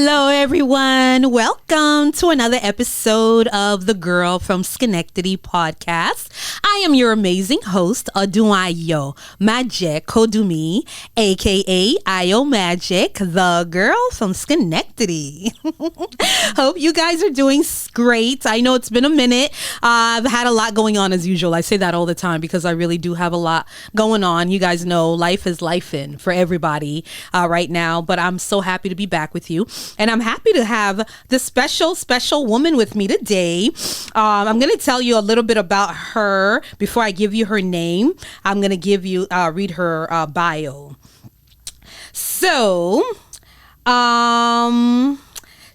Hello, everyone. Welcome to another episode of the Girl from Scenectady podcast. I am your amazing host, Odunayo Magic Kodumi, aka Ayo Magic, the girl from Scenectady. Hope you guys are doing great. I know it's been a minute. I've had a lot going on as usual. I say that all the time because I really do have a lot going on. You guys know life is lifing for everybody right now, but I'm so happy to be back with you. And I'm happy to have this special woman with me today. I'm going to tell you a little bit about her before I give you her name. I'm going to read her bio. So,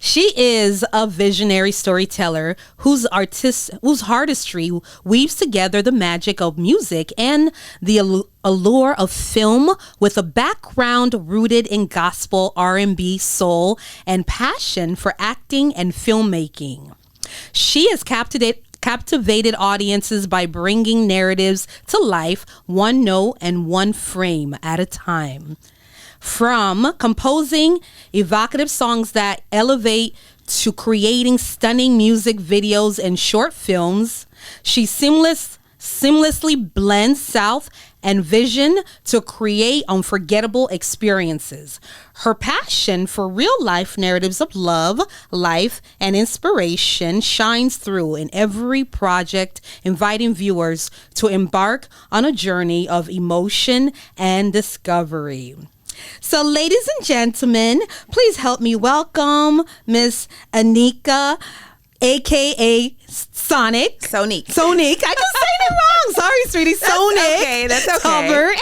she is a visionary storyteller whose artistry weaves together the magic of music and the allure of film with a background rooted in gospel, R&B, soul, and passion for acting and filmmaking. She has captivated audiences by bringing narratives to life, one note and one frame at a time. From composing evocative songs that elevate to creating stunning music videos and short films, she seamlessly blends sound and vision to create unforgettable experiences. Her passion for real-life narratives of love, life, and inspiration shines through in every project, inviting viewers to embark on a journey of emotion and discovery. So, ladies and gentlemen, please help me welcome Miss Anika, aka Sonic. Sonic. I just said it wrong. Sorry, sweetie. Sonic. That's okay.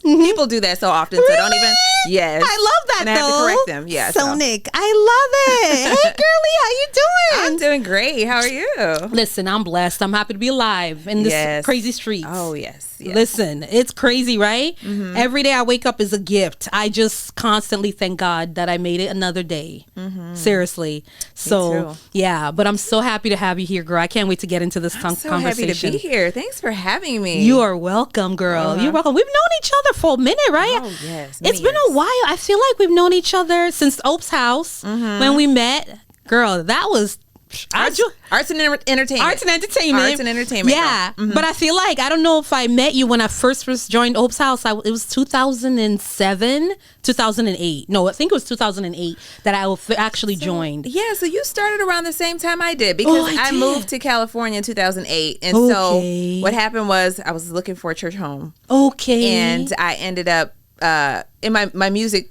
People do that so often, really? So don't even. Yes. I love that, and I have to correct them. Yeah. Sonic. So. I love it. Hey, girlie, how you doing? I'm doing great. How are you? Listen, I'm blessed. I'm happy to be alive in this crazy streets. Oh, yes. Listen, it's crazy, right? Mm-hmm. Every day I wake up is a gift. I just constantly thank God that I made it another day. Mm-hmm. Seriously. So, yeah, but I'm so happy to have you here, girl. I can't wait to get into this conversation. I'm so happy to be here. Thanks for having me. You are welcome, girl. You're welcome. We've known each other for a minute, right? Oh, yes. It's been a while. I feel like we've known each other since Ope's house when we met. Girl, that was... Arts and entertainment. Yeah. Mm-hmm. But I feel like, I don't know if I met you when I first joined Ope's house. It was 2008. No, I think it was 2008 that I actually joined. Yeah. So you started around the same time I did because I moved to California in 2008. And so what happened was I was looking for a church home. Okay. And I ended up in my music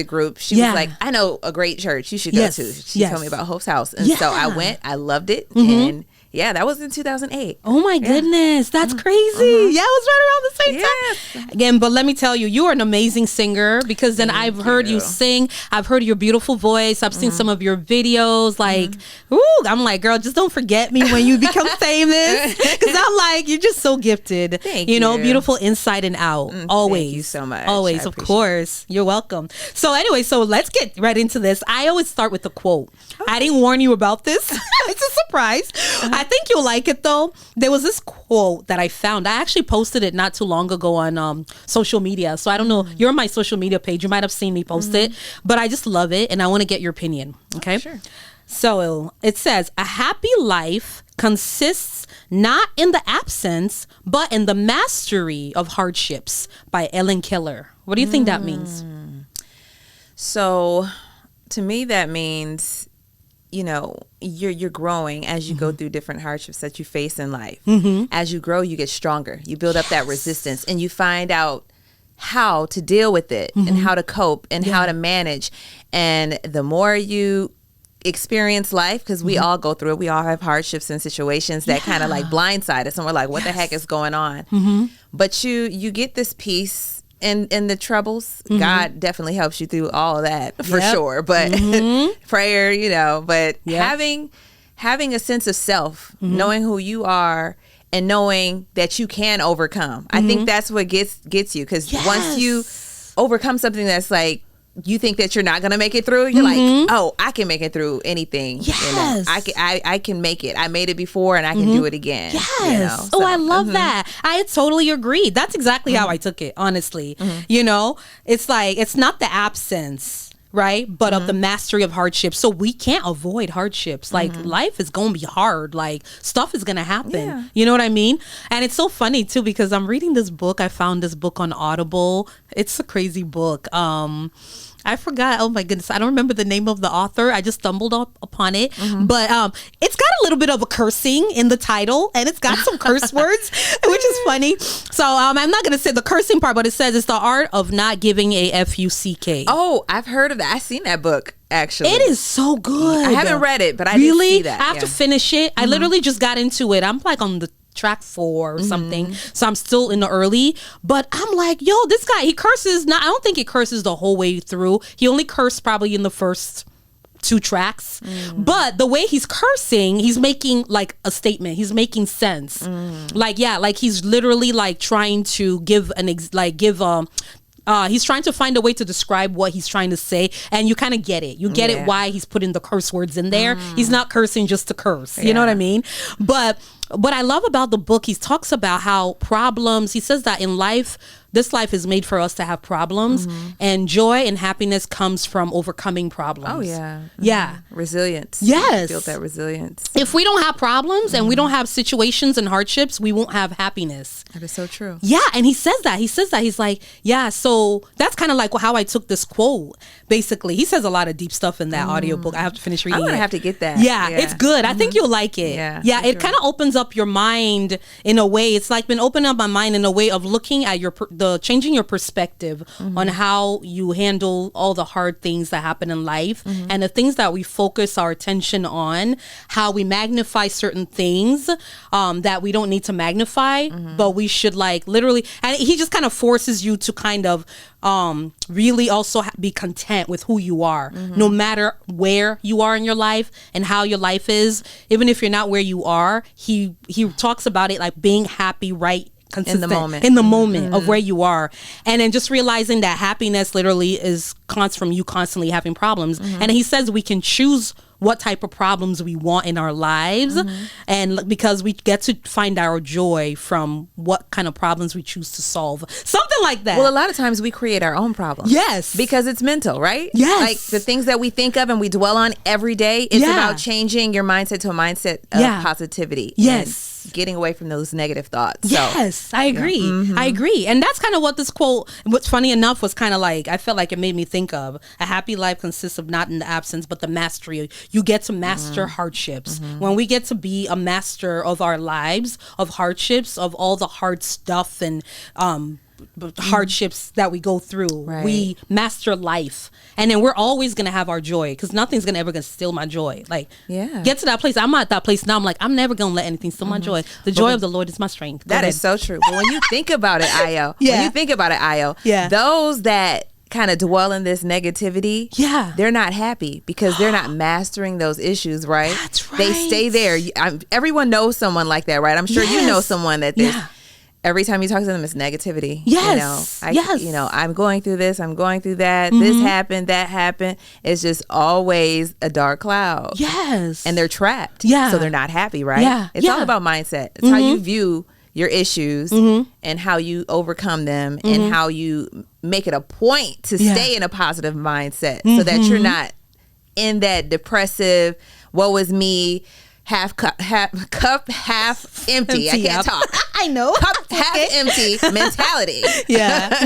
group, she was like, I know a great church you should go to. She told me about Hope's house. And so I went, I loved it. And that was in 2008. Oh my goodness. That's crazy. Yeah, it was right around the same time. Again, but let me tell you, you are an amazing singer because then I've heard you sing. I've heard your beautiful voice. I've seen some of your videos. Like, I'm like, girl, just don't forget me when you become famous. Because I'm like, you're just so gifted. Thank you. Beautiful inside and out. Always. Thank you so much. Always, of course. You're welcome. So anyway, let's get right into this. I always start with a quote. I didn't warn you about this. It's a surprise. I think you'll like it though. There was this quote that I found. I actually posted it not too long ago on social media. So I don't know. You're on my social media page. You might have seen me post it, but I just love it and I want to get your opinion. Okay. Sure. So it says, a happy life consists not in the absence, but in the mastery of hardships by Ellen Keller. What do you think that means? So to me, that means, you're growing as you go through different hardships that you face in life. As you grow, you get stronger. You build up that resistance and you find out how to deal with it and how to cope and how to manage. And the more you experience life, because we all go through it, we all have hardships and situations that kind of like blindside us and we're like, what the heck is going on? But you get this peace in the troubles. God definitely helps you through all of that for sure. But prayer, but having a sense of self, knowing who you are and knowing that you can overcome. I think that's what gets you, because once you overcome something that's like, you think that you're not going to make it through, you're like, oh, I can make it through anything. Yes. I can make it. I made it before and I can do it again. Yes. So, I love that. I totally agree. That's exactly how I took it, honestly. It's like, it's not the absence, right? But of the mastery of hardships. So we can't avoid hardships. Like life is going to be hard. Like stuff is going to happen. Yeah. You know what I mean? And it's so funny too, because I'm reading this book. I found this book on Audible. It's a crazy book. I forgot. Oh my goodness. I don't remember the name of the author. I just stumbled upon it. But it's got a little bit of a cursing in the title, and it's got some curse words, which is funny. So I'm not going to say the cursing part, but it says it's the art of not giving a F-U-C-K. Oh, I've heard of that. I've seen that book, actually. It is so good. I haven't read it, but I really did see that. I have to finish it. I literally just got into it. I'm like on the track 4 or something, so I'm still in the early, but I'm like, yo, this guy, he curses. Now I don't think he curses the whole way through. He only cursed probably in the first 2 tracks, but the way he's cursing, he's making like a statement, he's making sense. Like he's literally like trying to give he's trying to find a way to describe what he's trying to say, and you kind of get it. You get it why he's putting the curse words in there. He's not cursing just to curse. You know what I mean? But what I love about the book, he talks about how problems, he says that in life, this life is made for us to have problems, and joy and happiness comes from overcoming problems. Oh, yeah. Yeah. Resilience. Yes. Build that resilience. If we don't have problems and we don't have situations and hardships, we won't have happiness. That is so true. Yeah, and he says that. He's like, yeah, so that's kind of like how I took this quote, basically. He says a lot of deep stuff in that audiobook. I have to finish reading it. I'm going to have to get that. Yeah, it's good. I think you'll like it. Yeah, it kind of opens up your mind in a way. It's like been opening up my mind in a way of looking at changing your perspective on how you handle all the hard things that happen in life, and the things that we focus our attention on, how we magnify certain things that we don't need to magnify, but we should like literally, and he just kind of forces you to kind of really also be content with who you are, no matter where you are in your life and how your life is. Even if you're not where you are, he talks about it like being happy right consistent in the moment of where you are, and then just realizing that happiness literally comes from you constantly having problems. And he says we can choose what type of problems we want in our lives, and because we get to find our joy from what kind of problems we choose to solve, something like that. Well, a lot of times we create our own problems. Yes, because it's mental, right? Yes, like the things that we think of and we dwell on every day. It's about changing your mindset to a mindset of positivity. Yes. Getting away from those negative thoughts. Yes, I agree. I agree. And that's kind of what this quote, what's funny enough, was kind of like, I felt like it made me think of a happy life consists of not in the absence, but the mastery. You get to master hardships. When we get to be a master of our lives, of hardships, of all the hard stuff and hardships that we go through, we master life, and then we're always gonna have our joy, because nothing's ever gonna steal my joy. Like, get to that place. I'm at that place now. I'm like, I'm never gonna let anything steal my joy. The joy of the Lord is my strength. That is so true. But when you think about it, Ayo, those that kind of dwell in this negativity, they're not happy because they're not mastering those issues, right? That's right. They stay there. Everyone knows someone like that, right? I'm sure you know someone that every time you talk to them, it's negativity. Yes. You know, I'm going through this, I'm going through that, this happened, that happened. It's just always a dark cloud. Yes. And they're trapped. So they're not happy, right? It's all about mindset. It's how you view your issues and how you overcome them and how you make it a point to stay in a positive mindset so that you're not in that depressive, woe is me, cup half empty. I can't talk. I know. Cup half empty mentality. So that's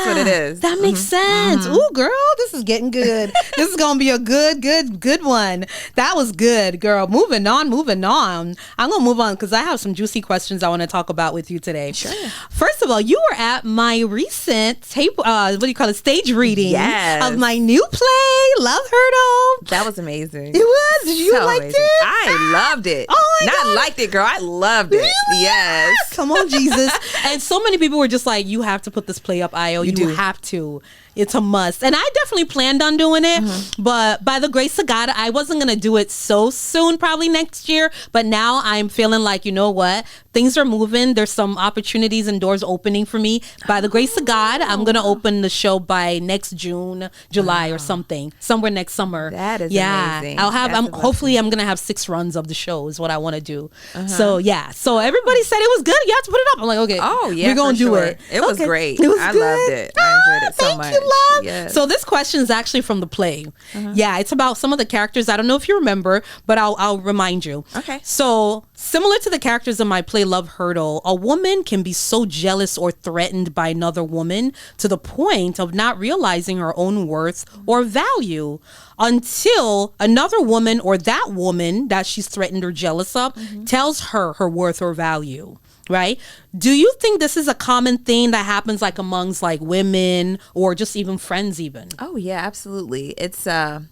what it is. That makes sense. Ooh, girl, this is getting good. This is gonna be a good one. That was good, girl. Moving on. I'm gonna move on because I have some juicy questions I want to talk about with you today. Sure. First of all, you were at my recent stage reading of my new play, Love Hurdle. That was amazing. It was. Did you like it? I loved it. Oh my God. Liked it, girl. I loved it. Really? Yes. Come on, Jesus. And so many people were just like, you have to put this play up, Ayo. You have to. It's a must. And I definitely planned on doing it, but by the grace of God, I wasn't going to do it so soon, probably next year. But now I'm feeling like, you know what? Things are moving. There's some opportunities and doors opening for me. By the grace of God, I'm going to open the show by next June, July or something, somewhere next summer. That is amazing. Hopefully I'm going to have 6 runs of the show is what I want to do. So so everybody said it was good. You have to put it up. I'm like, okay, we're going to do it. It was great. It was I good. loved it. I enjoyed it so much. love. Yes. So this question is actually from the play. Yeah, it's about some of the characters. I don't know if you remember, but I'll remind you. Okay. So similar to the characters in my play Love Hurdle, a woman can be so jealous or threatened by another woman to the point of not realizing her own worth or value until another woman or that woman that she's threatened or jealous of tells her her worth or value. Right? Do you think this is a common thing that happens like amongst like women or just even friends even? Oh yeah, absolutely. It's a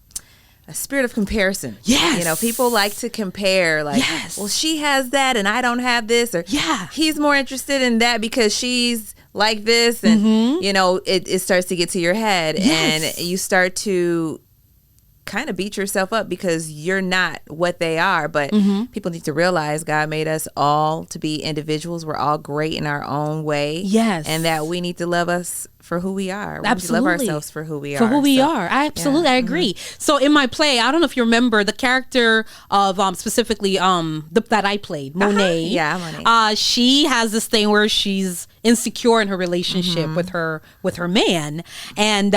spirit of comparison. Yes. You know, people like to compare like, well, she has that and I don't have this, or he's more interested in that because she's like this, and you know, it starts to get to your head and you start to kind of beat yourself up because you're not what they are. But people need to realize God made us all to be individuals. We're all great in our own way. Yes. And that we need to love us for who we are. We Absolutely. need to love ourselves for who we are. For who we are. I agree. So in my play, I don't know if you remember the character of specifically that I played, Monet. Yeah, Monet. She has this thing where she's insecure in her relationship with her man, and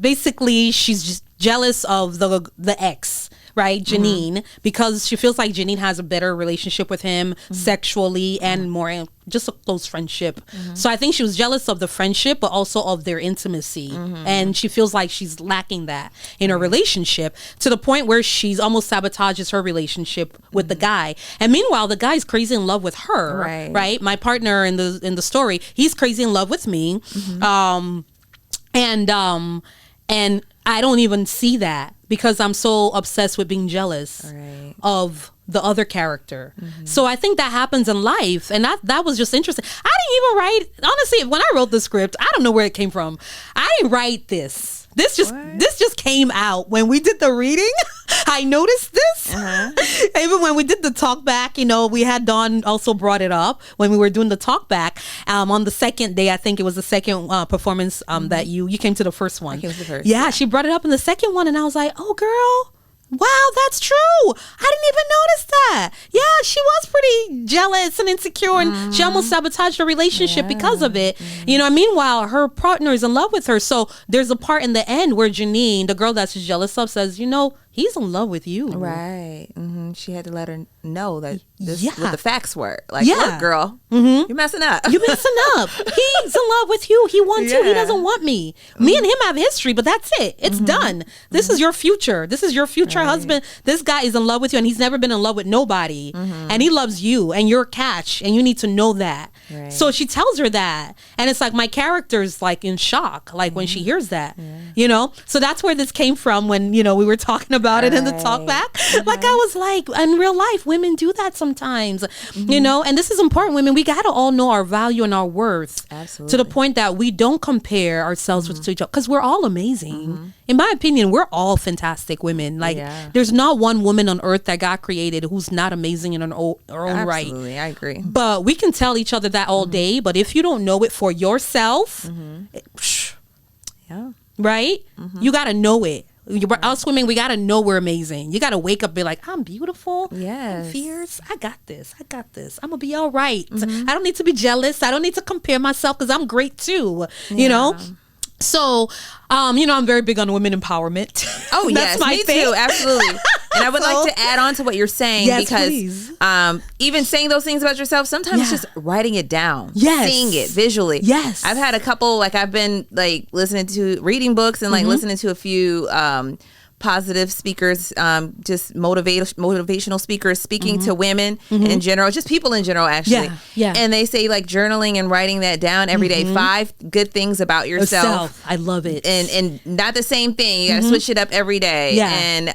basically she's just jealous of the ex, right, Janine, because she feels like Janine has a better relationship with him sexually and more just a close friendship. So I think she was jealous of the friendship, but also of their intimacy. And she feels like she's lacking that in her relationship to the point where she's almost sabotages her relationship with the guy. And meanwhile, the guy's crazy in love with her, right? My partner in the story, he's crazy in love with me. And I don't even see that because I'm so obsessed with being jealous of the other character. So I think that happens in life, and that was just interesting. I didn't even write, honestly, when I wrote the script, I don't know where it came from. I didn't write this. This just came out when we did the reading. I noticed this. Even when we did the talk back, you know, we had Dawn also brought it up when we were doing the talk back on the second day. I think it was the second performance that you came to the first one. I came to the first. Yeah, she brought it up in the second one, and I was like, oh, girl. Wow, that's true. I didn't even notice that. Yeah, she was pretty jealous and insecure, and she almost sabotaged her relationship because of it. You know, meanwhile, her partner is in love with her. So there's a part in the end where Janine, the girl that she's jealous of, says, you know, he's in love with you. Right. She had to let her know that this what the facts were. Like, look, girl, you're messing up. You're messing up. He's in love with you. He wants you. He doesn't want me. Me and him have history, but that's it. It's done. This is your future. This is your future husband. This guy is in love with you, and he's never been in love with nobody. And he loves you, and you're a catch, and you need to know that. So she tells her that, and it's like my character's like in shock, like when she hears that, you know. So that's where this came from when, you know, we were talking about it in the talk back. Like I was like, in real life, women do that sometimes, you know. And this is important, women. We got to all know our value and our worth. Absolutely. To the point that we don't compare ourselves with each other, because we're all amazing. In my opinion, we're all fantastic women. Like there's not one woman on earth that God created who's not amazing in her own right. Absolutely, I agree. But we can tell each other that all day, but if you don't know it for yourself, right? You got to know it. Us women, we got to know we're amazing. You got to wake up and be like, I'm beautiful. I'm fierce. I got this. I'm going to be all right. I don't need to be jealous. I don't need to compare myself because I'm great too, you know? So, you know, I'm very big on women empowerment. Oh, That's yes, my me thing. too. Absolutely. And I would like to add on to what you're saying, because even saying those things about yourself, sometimes it's just writing it down, seeing it visually. I've had a couple, like I've been like reading books and like listening to a few positive speakers, just motivational speakers speaking to women in general, just people in general, actually. And they say like journaling and writing that down every day, 5 good things about yourself. I love it. And not the same thing. You got to switch it up every day. And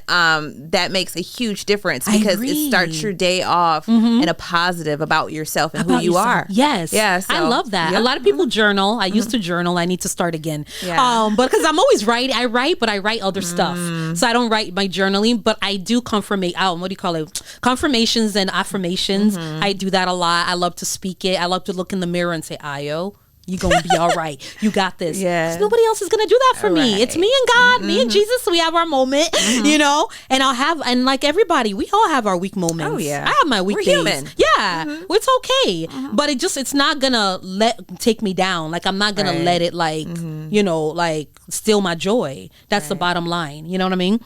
that makes a huge difference, because it starts your day off in a positive about yourself and who you are. So I love that. A lot of people journal. I used to journal. I need to start again. But because I'm always writing. I write, but I write other stuff. So I don't write my journaling, but I do confirmations and affirmations. I do that a lot. I love to speak it. I love to look in the mirror and say, Ayo, You're going to be all right. You got this. Yeah. 'Cause nobody else is going to do that for me. It's me and God, me and Jesus. We have our moment, you know, and and like everybody, we all have our weak moments. Oh, yeah. I have my weak We're days. human. Yeah. It's okay. But it's not going to take me down. Like, I'm not going to let it like, you know, like steal my joy. That's the bottom line. You know what I mean?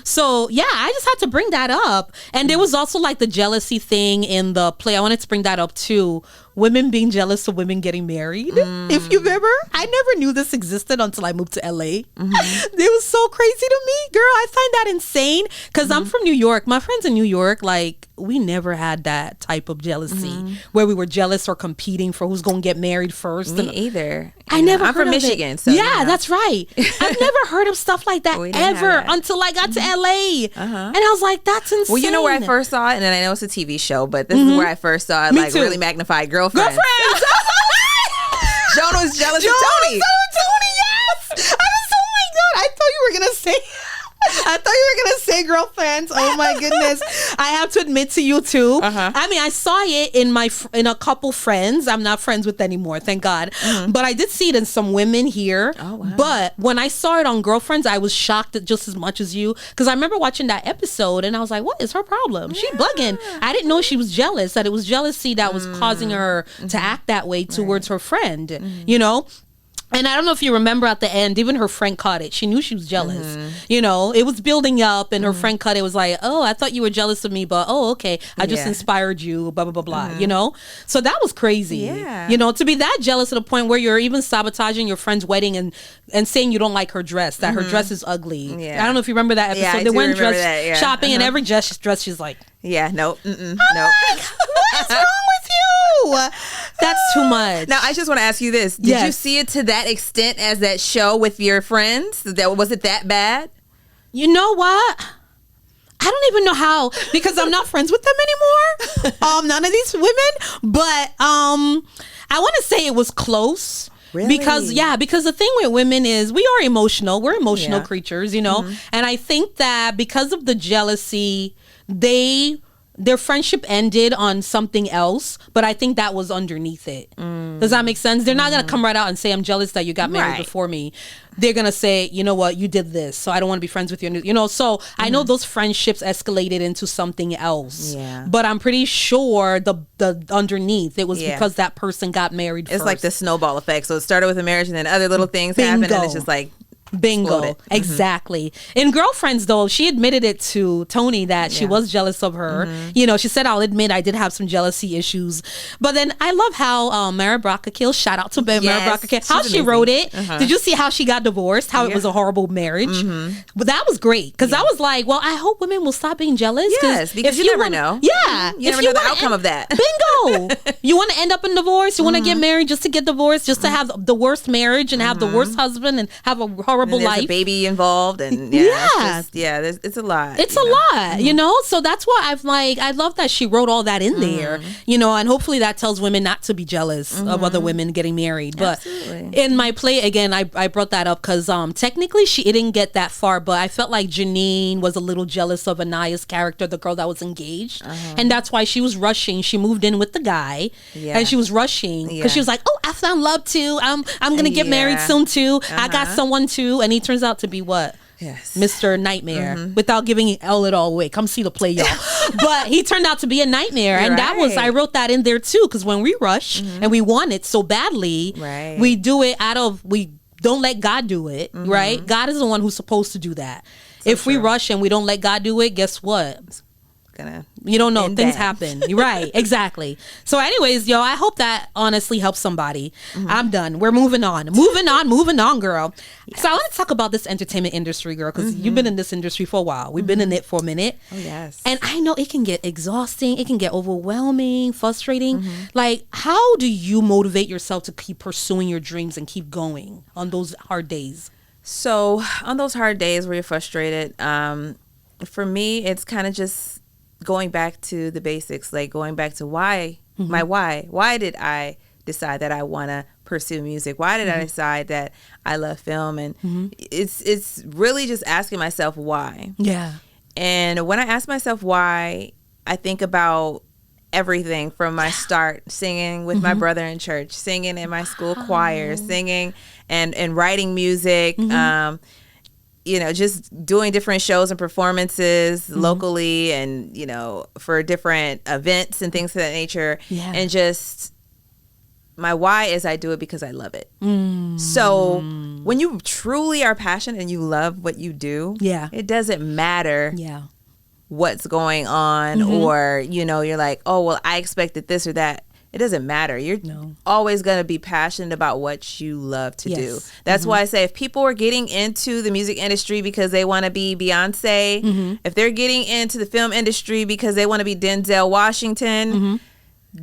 So yeah, I just had to bring that up. And there was also like the jealousy thing in the play. I wanted to bring that up too. Women being jealous of women getting married. If you remember, I never knew this existed until I moved to LA. It was so crazy to me, girl. I find that insane because I'm from New York. My friends in New York, like, we never had that type of jealousy where we were jealous or competing for who's going to get married first. Me either. I never. I'm from Michigan, so yeah, that's right. I've never heard of stuff like that ever until I got to LA, and I was like, "That's insane." Well, you know where I first saw it, and I know it's a TV show, but this is where I first saw it. Me like too. really magnified. Girlfriends. Jonah was jealous of Tony, Tony. yes. I was. Oh my god! I thought you were gonna say. I thought you were gonna say girlfriends. Oh my goodness! I have to admit to you too. I mean, I saw it in a couple friends. I'm not friends with anymore, thank God. But I did see it in some women here. Oh, wow. But when I saw it on Girlfriends, I was shocked just as much as you, because I remember watching that episode and I was like, "What is her problem? She bugging." I didn't know she was jealous. That it was jealousy that was causing her to act that way towards her friend. You know. And I don't know if you remember at the end, even her friend caught it. She knew she was jealous. You know, it was building up and her friend caught it. It was like, "Oh, I thought you were jealous of me, but oh, okay. I just inspired you, blah, blah, blah, blah." You know? So that was crazy. Yeah. You know, to be that jealous to the point where you're even sabotaging your friend's wedding and saying you don't like her dress, that her dress is ugly. Yeah. I don't know if you remember that episode. Yeah, I they do went remember dress that, yeah. shopping and every dress she's like, Yeah, nope. Nope. "What is wrong with you? That's too much." Now, I just want to ask you this. Did you see it to that extent as that show with your friends? Was it that bad? You know what? I don't even know how, because I'm not friends with them anymore. None of these women, but I want to say it was close. Really? Because the thing with women is we are emotional. We're emotional creatures, you know. And I think that because of the jealousy, their friendship ended on something else, but I think that was underneath it. Does that make sense? They're not going to come right out and say, "I'm jealous that you got married before me." They're going to say, "You know what? You did this, so I don't want to be friends with you." You know, so I know those friendships escalated into something else. Yeah. But I'm pretty sure the underneath, it was because that person got married first. It's like the snowball effect. So it started with a marriage and then other little things happen and it's just like, bingo. Exactly. In Girlfriends, though, she admitted it to Tony that she was jealous of her. You know, she said, "I'll admit I did have some jealousy issues." But then I love how Mara Brockakill, shout out to Mara Brockakill, how she wrote it. Did you see how she got divorced? How it was a horrible marriage? But that was great, because I was like, well, I hope women will stop being jealous. Yes, because you never know. Yeah. You never know the outcome of that. Bingo. You want to end up in divorce? You want to get married just to get divorced? Just to have the worst marriage and have the worst husband and have a horrible life? A baby involved and it's a lot. It's a lot, you know. So that's why I love that she wrote all that in there, you know, and hopefully that tells women not to be jealous of other women getting married. But in my play, again, I brought that up because technically it didn't get that far, but I felt like Janine was a little jealous of Anaya's character, the girl that was engaged, and that's why she was rushing. She moved in with the guy, and she was rushing because she was like, "Oh, I found love too. I'm gonna get married soon too. I got someone too," and he turns out to be what? Yes. Mr. Nightmare, without giving it all away. Come see the play, y'all. But he turned out to be a nightmare. And that was, I wrote that in there too, because when we rush and we want it so badly, we do it we don't let God do it, right? God is the one who's supposed to do that. So if we rush and we don't let God do it, guess what? You don't know, things happen. Right, exactly. So anyways, yo, I hope that honestly helps somebody. I'm done. We're moving on, girl. So I want to talk about this entertainment industry, girl, because you've been in this industry for a while. We've been in it for a minute. Oh, yes. And I know it can get exhausting. It can get overwhelming, frustrating. Like, how do you motivate yourself to keep pursuing your dreams and keep going on those hard days? So on those hard days where you're frustrated, for me, it's kind of just going back to the basics, like going back to why did I decide that I want to pursue music? Why did I decide that I love film? And it's really just asking myself why. Yeah. And when I ask myself why, I think about everything from my start, singing with my brother in church, singing in my school choir, singing and writing music, you know, just doing different shows and performances locally and, you know, for different events and things of that nature. Yeah. And just my why is I do it because I love it. So when you truly are passionate and you love what you do, it doesn't matter what's going on or, you know, you're like, oh, well, I expected this or that. It doesn't matter. You're always going to be passionate about what you love to do. That's why I say if people are getting into the music industry because they want to be Beyonce, if they're getting into the film industry because they want to be Denzel Washington,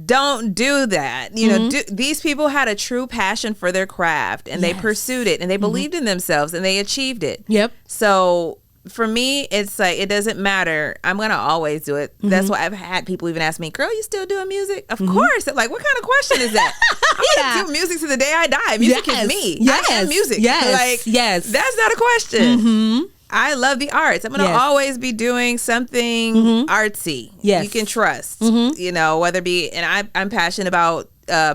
don't do that. You know, these people had a true passion for their craft and they pursued it and they believed in themselves and they achieved it. Yep. So for me, it's like, it doesn't matter. I'm going to always do it. That's why I've had people even ask me, girl, you still doing music? Of course. I'm like, what kind of question is that? I'm going to do music to the day I die. Music is me. I am music. Like, that's not a question. I love the arts. I'm going to always be doing something artsy. You can trust, you know, whether it be, and I'm passionate about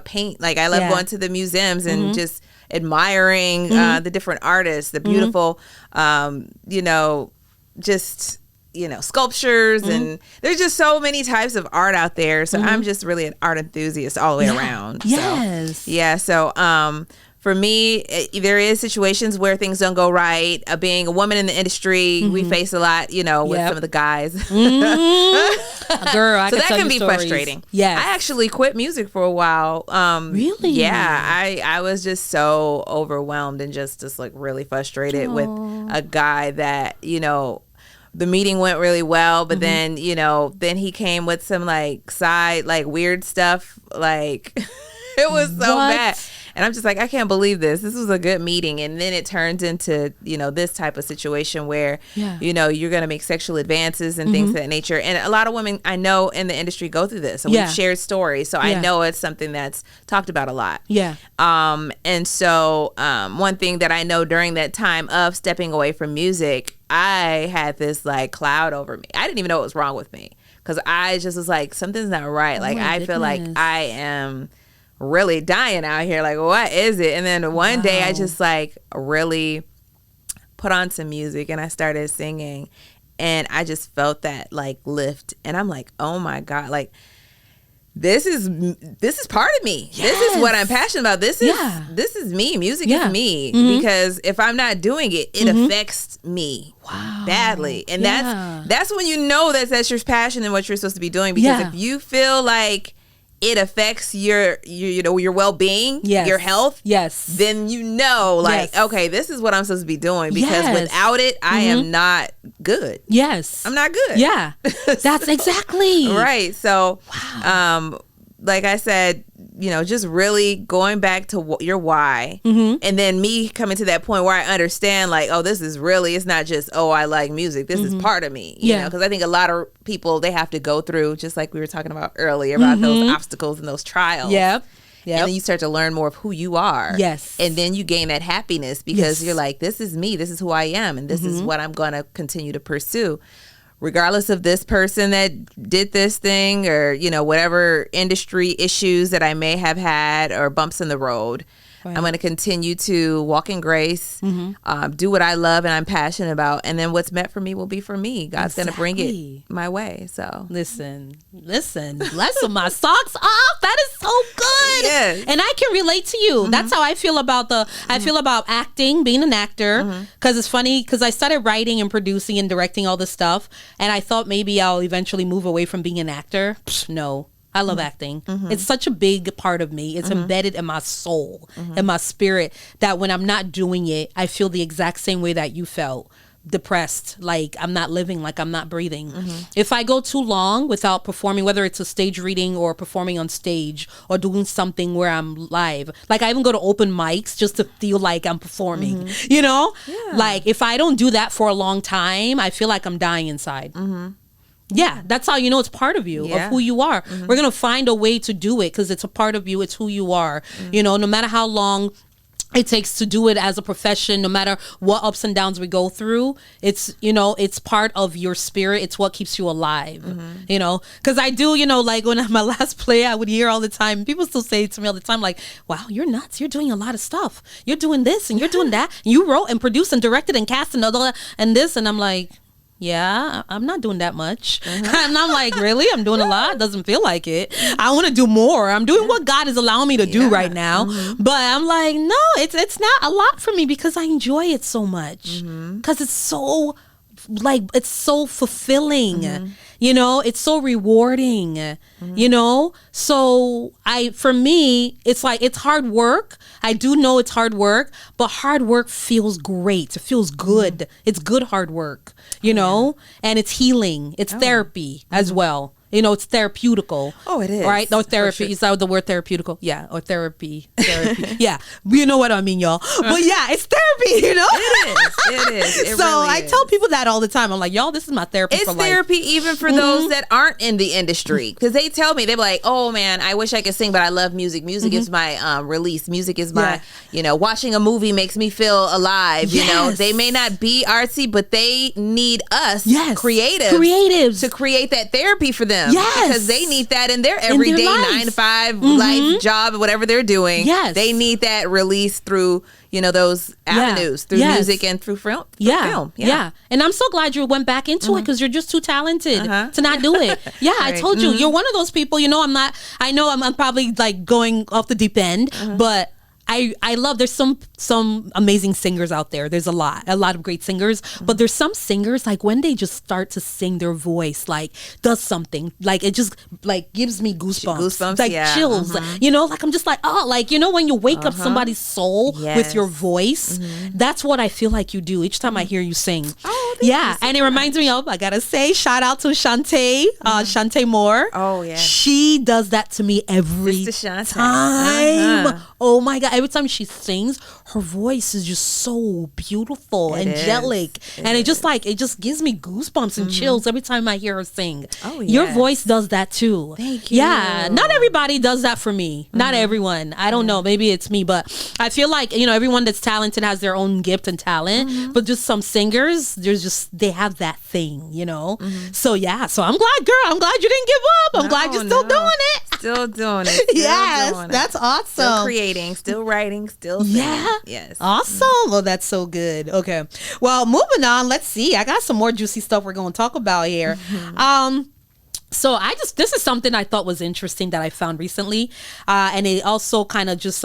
paint. Like I love going to the museums and just admiring the different artists, the beautiful, you know, just, you know, sculptures and there's just so many types of art out there. So I'm just really an art enthusiast all the way around. So for me, there is situations where things don't go right. Being a woman in the industry, we face a lot, you know, with some of the guys. Girl, I so that can be frustrating. I actually quit music for a while. Really? Yeah, I was just so overwhelmed and just like really frustrated with a guy that, you know, the meeting went really well, but then, you know, then he came with some like side, like weird stuff. Like it was so bad. And I'm just like, I can't believe this. This was a good meeting. And then it turns into, you know, this type of situation where, you know, you're going to make sexual advances and things of that nature. And a lot of women I know in the industry go through this. So we've shared stories. So I know it's something that's talked about a lot. And so one thing that I know during that time of stepping away from music, I had this like cloud over me. I didn't even know what was wrong with me because I just was like, something's not right. Like I feel like I am really dying out here. Like, what is it? And then one day I just like really put on some music and I started singing and I just felt that like lift. And I'm like, oh my God, like this is part of me. This is what I'm passionate about. This is me. Music is me. Because if I'm not doing it, it affects me badly. And that's when you know that's your passion and what you're supposed to be doing. Because if you feel like it affects your well-being, your health, then you know, like, okay, this is what I'm supposed to be doing because without it, I am not good. I'm not good. That's exactly. Right. So, like I said, you know, just really going back to your why and then me coming to that point where I understand like, oh, this is really, it's not just, oh, I like music. This is part of me, you know, because I think a lot of people, they have to go through, just like we were talking about earlier about those obstacles and those trials. And then you start to learn more of who you are. And then you gain that happiness because you're like, this is me. This is who I am. And this is what I'm going to continue to pursue. Regardless of this person that did this thing or, you know, whatever industry issues that I may have had or bumps in the road, I'm going to continue to walk in grace, do what I love and I'm passionate about. And then what's meant for me will be for me. God's going to bring it my way. So listen, bless my socks off. That is so good. And I can relate to you. That's how I feel about I feel about acting, being an actor. Because it's funny because I started writing and producing and directing all this stuff. And I thought maybe I'll eventually move away from being an actor. No. I love acting. It's such a big part of me. It's embedded in my soul, in my spirit, that when I'm not doing it, I feel the exact same way that you felt. Depressed, like I'm not living, like I'm not breathing. If I go too long without performing, whether it's a stage reading or performing on stage or doing something where I'm live, like I even go to open mics just to feel like I'm performing, you know? Like if I don't do that for a long time, I feel like I'm dying inside. That's how you know it's part of you, of who you are. We're going to find a way to do it because it's a part of you. It's who you are. You know, no matter how long it takes to do it as a profession, no matter what ups and downs we go through. It's, it's part of your spirit. It's what keeps you alive, because I do, like when my last play, I would hear all the time, people still say to me all the time, like, wow, you're nuts. You're doing a lot of stuff. You're doing this and you're doing that. And you wrote and produced and directed and cast and all that and this. And I'm like, yeah, I'm not doing that much. And I'm like, really? I'm doing a lot? Doesn't feel like it. I want to do more. I'm doing what God is allowing me to do right now. But I'm like, no, it's not a lot for me because I enjoy it so much. Because it's so, it's so fulfilling. It's so rewarding. So for me, it's like, it's hard work. I do know it's hard work, but hard work feels great. It feels good. It's good hard work, and it's healing. It's therapy as well. It's therapeutical. Oh, it is. Right? Or therapy. Sure. Is that the word therapeutical? Yeah. Or therapy. Yeah. You know what I mean, y'all. But yeah, it's therapy, It is. It so really I tell people that all the time. I'm like, y'all, this is my therapy for life. It's therapy even for those that aren't in the industry. Because they tell me, they're like, oh man, I wish I could sing, but I love music. Music is my release. Music is my, watching a movie makes me feel alive. They may not be artsy, but they need us creatives to create that therapy for them. Yes. Because they need that in their everyday 9 to 5 life, job, whatever they're doing. Yes. They need that release through, those avenues, through music and through film. Film. Yeah. And I'm so glad you went back into it because you're just too talented to not do it. Yeah, right. I told you, you're one of those people, I know I'm probably like going off the deep end, but I love, there's some amazing singers out there. There's a lot of great singers, but there's some singers, like when they just start to sing, their voice like does something, like it just like gives me goosebumps, like chills, like I'm just like, oh, like, when you wake up somebody's soul with your voice, that's what I feel like you do each time I hear you sing. Oh, yeah. And it reminds me of, I gotta say, shout out to Shantae Moore. Oh yeah. She does that to me every time. Oh my God. Every time she sings, her voice is just so beautiful, angelic. And it just gives me goosebumps and chills every time I hear her sing. Oh, yes. Your voice does that too. Thank you. Yeah. Not everybody does that for me. Not everyone. I don't know. Maybe it's me, but I feel like, everyone that's talented has their own gift and talent, but just some singers, they have that thing, So yeah. So I'm glad, girl. I'm glad you didn't give up. I'm glad you're still doing it. Still doing it. Yes. That's awesome. Still creating, still writing, still singing. Yeah. Yes. Awesome. Well, that's so good. Okay. Well, moving on. Let's see. I got some more juicy stuff we're going to talk about here. So this is something I thought was interesting that I found recently. And it also kind of just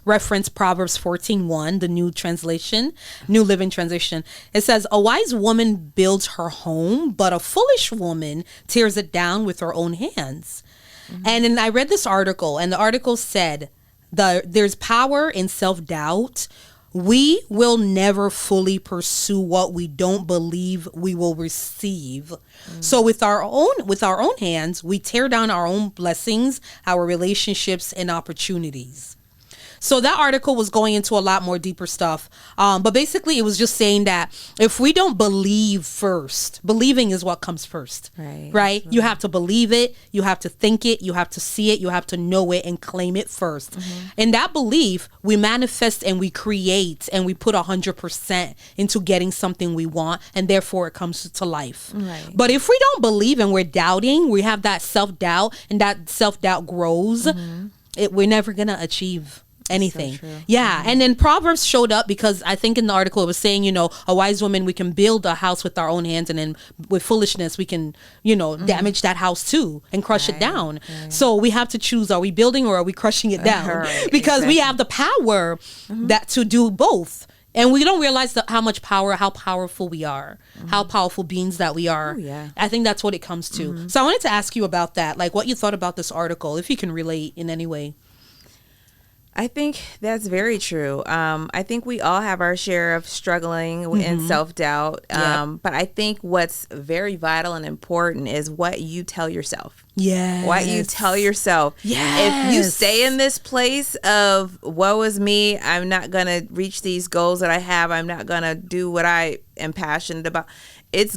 reference Proverbs 14:1, the New Living Translation. It says, a wise woman builds her home, but a foolish woman tears it down with her own hands. And then I read this article, and the article said, there's power in self-doubt. We will never fully pursue what we don't believe we will receive. So with our own hands, we tear down our own blessings, our relationships, and opportunities. So that article was going into a lot more deeper stuff. But basically it was just saying that if we don't believe first, believing is what comes first, right? You have to believe it. You have to think it. You have to see it. You have to know it and claim it first. In that belief, we manifest and we create and we put 100% into getting something we want. And therefore it comes to life. Right. But if we don't believe and we're doubting, we have that self-doubt, and that self-doubt grows, we're never going to achieve anything. So yeah. And then Proverbs showed up because I think in the article it was saying, a wise woman, we can build a house with our own hands, and then with foolishness we can, damage that house too and crush it down. So we have to choose, are we building or are we crushing it down? Because we have the power that to do both. And we don't realize how powerful we are, how powerful beings that we are. Oh, yeah. I think that's what it comes to. So I wanted to ask you about that, like what you thought about this article, if you can relate in any way. I think that's very true. I think we all have our share of struggling and self-doubt. But I think what's very vital and important is what you tell yourself. Yes. What you tell yourself. Yes. If you stay in this place of woe is me, I'm not going to reach these goals that I have, I'm not going to do what I am passionate about, it's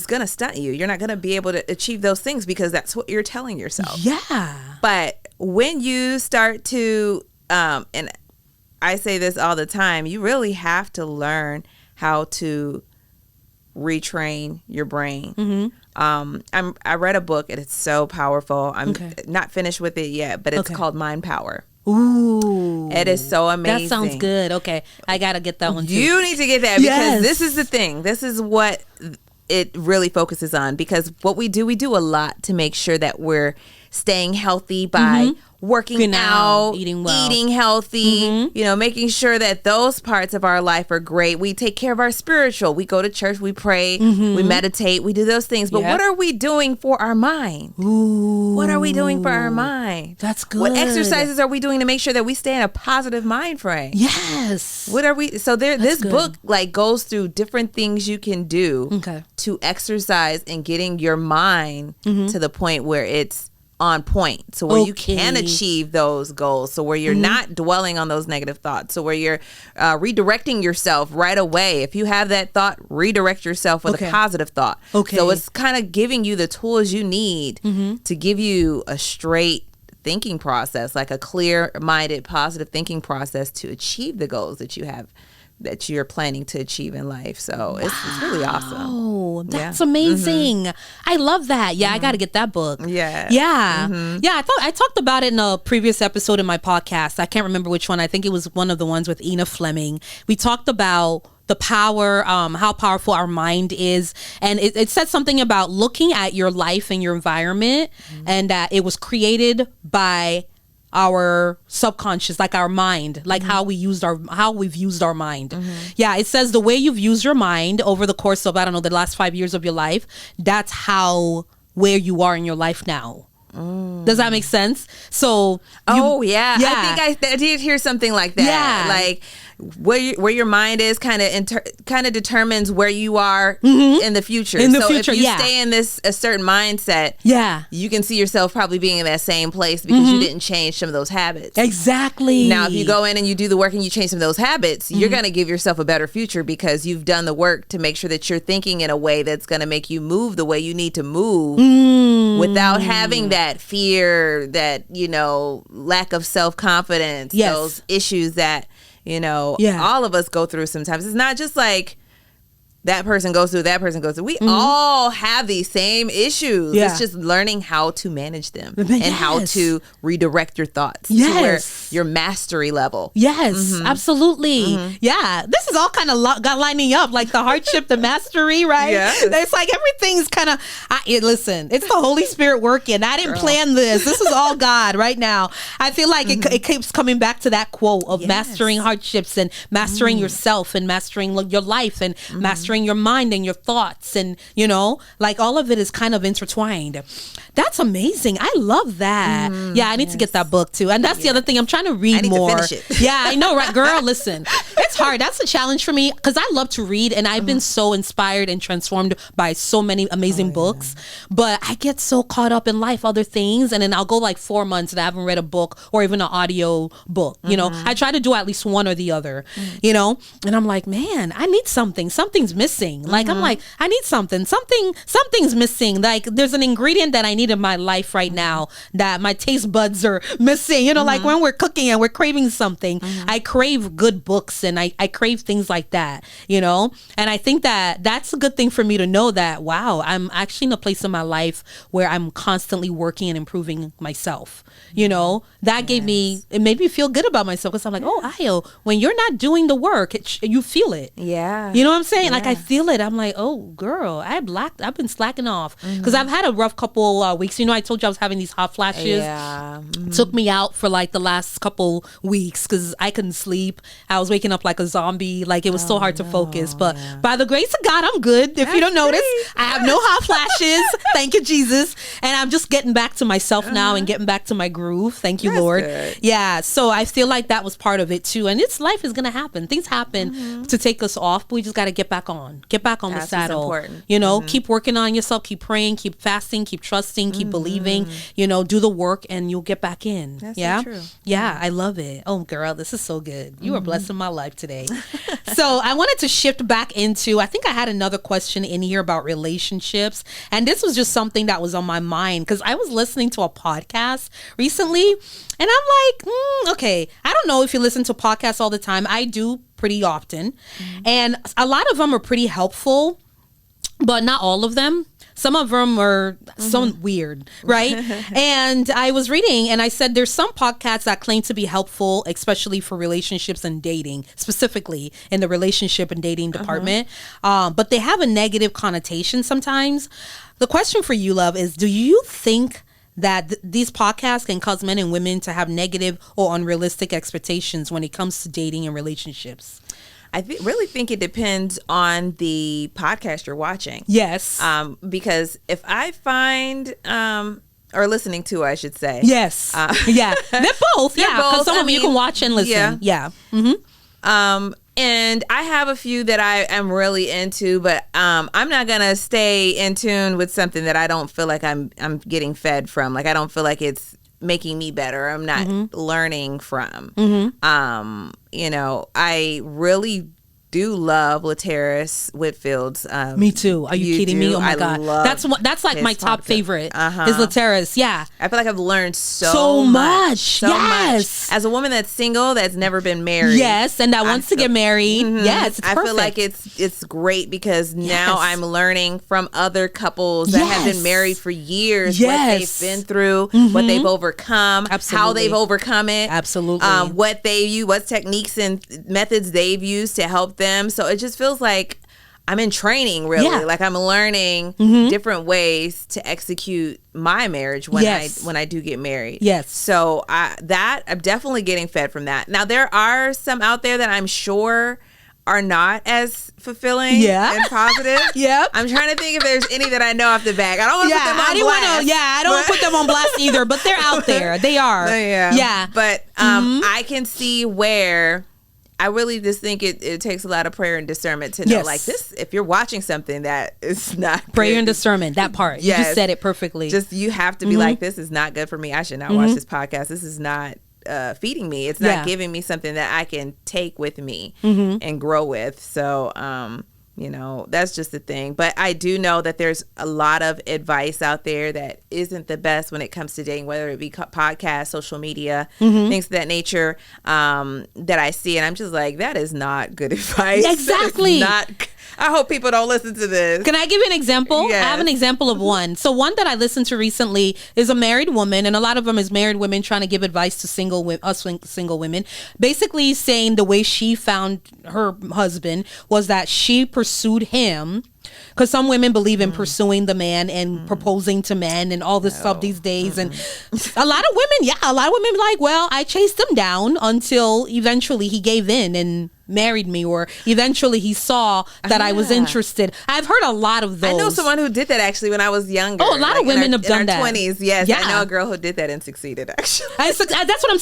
going to stunt you. You're not going to be able to achieve those things because that's what you're telling yourself. Yeah. But when you start to and I say this all the time. You really have to learn how to retrain your brain. I read a book and it's so powerful. I'm not finished with it yet, but it's called Mind Power. Ooh, it is so amazing. That sounds good. Okay, I gotta get that one too. You need to get that because this is the thing. This is what it really focuses on, because what we do a lot to make sure that we're staying healthy by working out, eating well, eating healthy, you know, making sure that those parts of our life are great. We take care of our spiritual. We go to church, we pray, we meditate, we do those things. But what are we doing for our mind? Ooh, what are we doing for our mind? That's good. What exercises are we doing to make sure that we stay in a positive mind frame? Yes. What are we? So this book like goes through different things you can do to exercise and getting your mind to the point where it's on point, so where you can achieve those goals, so where you're not dwelling on those negative thoughts, so where you're redirecting yourself right away. If you have that thought, redirect yourself with a positive thought. So it's kind of giving you the tools you need to give you a straight thinking process, like a clear-minded, positive thinking process to achieve the goals that you have, that you're planning to achieve in life. So it's really awesome. Oh, that's amazing. I love that. Yeah, I got to get that book. Yeah. I thought I talked about it in a previous episode in my podcast. I can't remember which one. I think it was one of the ones with Ina Fleming. We talked about the power, how powerful our mind is. And it said something about looking at your life and your environment, and that it was created by our subconscious, like our mind, like how we've used our mind. Yeah, it says the way you've used your mind over the course of, I don't know, the last 5 years of your life, that's where you are in your life now. Does that make sense? So I think I did hear something like that. Like where your mind is kind of determines where you are in the future. If you stay in a certain mindset, you can see yourself probably being in that same place because you didn't change some of those habits. Exactly. Now, if you go in and you do the work and you change some of those habits, you're going to give yourself a better future because you've done the work to make sure that you're thinking in a way that's going to make you move the way you need to move without having that fear, that, you know, lack of self-confidence, those issues that, you know, all of us go through sometimes. It's not just like that person goes through, that person goes through. We all have these same issues. It's just learning how to manage them and how to redirect your thoughts to where your mastery level. Absolutely. Yeah, this is all kind of lining up, like the hardship, the mastery, right? It's like everything's kind of, listen, it's the Holy Spirit working. I didn't plan this. This is all God right now. I feel like it keeps coming back to that quote of mastering hardships and mastering yourself and mastering your life and mastering your mind and your thoughts, and you know, like all of it is kind of intertwined. That's amazing. I love that. I need to get that book too. And that's the other thing, I'm trying to read more. To finish it. I know, right? Girl, listen, it's hard. That's a challenge for me because I love to read, and I've been so inspired and transformed by so many amazing books, but I get so caught up in life, other things, and then I'll go like 4 months and I haven't read a book or even an audio book. You know, I try to do at least one or the other, you know, and I'm like, man, I need something's missing. Like, I'm like, I need something's missing. Like, there's an ingredient that I need in my life right now that my taste buds are missing. You know, like when we're cooking and we're craving something, I crave good books and I crave things like that, you know? And I think that that's a good thing for me to know that, wow, I'm actually in a place in my life where I'm constantly working and improving myself. You know, that gave me, it made me feel good about myself because I'm like, oh, Ayo, when you're not doing the work, you feel it. You know what I'm saying? Like, I feel it. I'm like, oh, girl, I've been slacking off because I've had a rough couple weeks. You know, I told you I was having these hot flashes. Took me out for like the last couple weeks because I couldn't sleep. I was waking up like a zombie. Like, it was so hard to focus. But by the grace of God, I'm good. If you don't notice, I have no hot flashes. Thank you, Jesus. And I'm just getting back to myself now and getting back to my groove. Thank you, Lord. Good. Yeah. So I feel like that was part of it too. And life is going to happen. Things happen to take us off, but we just got to get back on on. Get back on the That's saddle. important. You know, keep working on yourself, keep praying, keep fasting, keep trusting, keep believing, you know, do the work and you'll get back in. That's yeah. so true. Yeah, I love it. Oh, girl, this is so good. You are blessing my life today. So I wanted to shift back into, I think I had another question in here about relationships. And this was just something that was on my mind because I was listening to a podcast recently and I'm like, okay, I don't know if you listen to podcasts all the time. I do pretty often. And a lot of them are pretty helpful, but not all of them. Some of them are so weird, right? And I was reading and I said there's some podcasts that claim to be helpful, especially for relationships and dating, specifically in the relationship and dating department. But they have a negative connotation sometimes. The question for you, love, is do you think that these podcasts can cause men and women to have negative or unrealistic expectations when it comes to dating and relationships? I really think it depends on the podcast you're watching. Yes. Because if I find, or listening to, I should say. Yes. Yeah. They're both. They're Yeah. Because both. some of them you can watch and listen. Yeah. And I have a few that I am really into, but I'm not gonna stay in tune with something that I don't feel like I'm getting fed from. Like I don't feel like it's making me better. I'm not learning from. You know, I really do love Laterris Whitfield's. Me too. Are you kidding me? Oh my I God. love That's like his my top podcast. favorite. Is Laterris. Yeah. I feel like I've learned so So much. much. So Yes. much. As a woman that's single, that's never been married. Yes. And that wants to get married. Yes. It's I perfect. feel like it's great because now Yes. I'm learning from other couples that have Yes. been married for years, Yes. what they've been through, what they've overcome, how Absolutely. they've overcome it, Absolutely. what they use, what techniques and methods they've used to help them. So it just feels like I'm in training, really. Yeah. Like I'm learning different ways to execute my marriage when Yes. I do get married. Yes. So I'm definitely getting fed from that. Now there are some out there that I'm sure are not as fulfilling and positive. Yep. I'm trying to think if there's any that I know off the bat. I don't want to put them on blast. I don't want to put them on blast either, but they're out there. They are. Yeah. Yeah. But I can see where I really just think it takes a lot of prayer and discernment to know, Yes. like this, if you're watching something that is not Prayer good, and discernment, that part. You just said it perfectly. just you have to be like, this is not good for me. I should not watch this podcast. This is not feeding me. It's not giving me something that I can take with me and grow with. So, you know, that's just the thing. But I do know that there's a lot of advice out there that isn't the best when it comes to dating, whether it be podcasts, social media, things of that nature, that I see. And I'm just like, that is not good advice. Exactly. I hope people don't listen to this. Can I give you an example? Yes. I have an example of one. So one that I listened to recently is a married woman, and a lot of them is married women trying to give advice to single women, basically saying the way she found her husband was that she pursued him. Because some women believe in pursuing the man and proposing to men and all this stuff these days. And a lot of women be like, well, I chased him down until eventually he gave in and married me, or eventually he saw that I was interested. I've heard a lot of those. I know someone who did that actually when I was younger. Oh, a lot of women have done that. In our 20s, yes. Yeah. I know a girl who did that and succeeded, actually. That's what I'm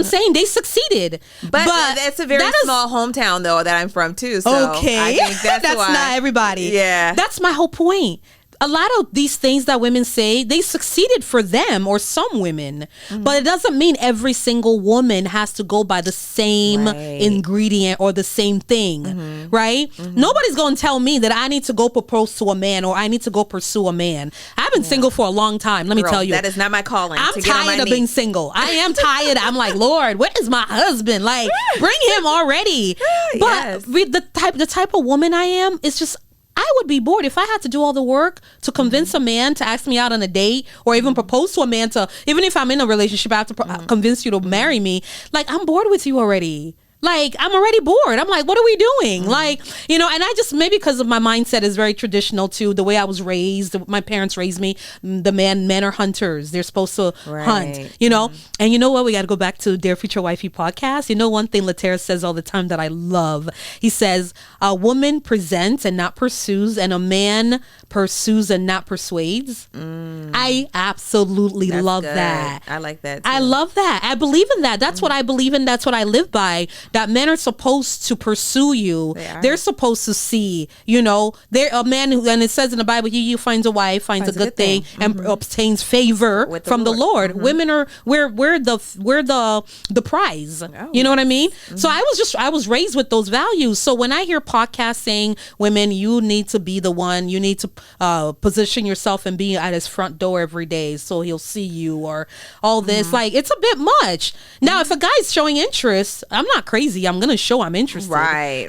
saying. They succeeded. But that's a very small hometown, though, that I'm from, too. So okay. I think that's why. Not everybody. Yeah. That's my whole point. A lot of these things that women say, they succeeded for them or some women, but it doesn't mean every single woman has to go by the same ingredient or the same thing, right? Nobody's going to tell me that I need to go propose to a man or I need to go pursue a man. I've been single for a long time. Let me tell you. That is not my calling. I'm tired of being single. I am tired. I'm like, Lord, where is my husband? Like, bring him already. But with the type of woman I am, it's just, I would be bored if I had to do all the work to convince a man to ask me out on a date or even propose to a man to, even if I'm in a relationship, I have to convince you to marry me. Like, I'm bored with you already. Like, I'm already bored. I'm like, what are we doing? Like, you know, and I just, maybe because of my mindset is very traditional too, the way I was raised, my parents raised me, men are hunters. They're supposed to hunt, you know? And you know what? We got to go back to Dear Future Wifey podcast. You know, one thing Laterra says all the time that I love, he says, a woman presents and not pursues, and a man pursues and not persuades. I absolutely love that. I like that too. I love that. I believe in that. That's what I believe in. That's what I live by. that men are supposed to pursue you. They're supposed to see, they're a man who, and it says in the Bible, he who finds a wife finds a good thing and obtains favor from the Lord. Women are we're the prize. You know what I mean? So I was raised with those values. So when I hear podcasts saying, women, you need to be the one, you need to position yourself and be at his front door every day so he'll see you, or all this, like, it's a bit much. Now, if a guy's showing interest, I'm not crazy. I'm gonna show I'm interested. I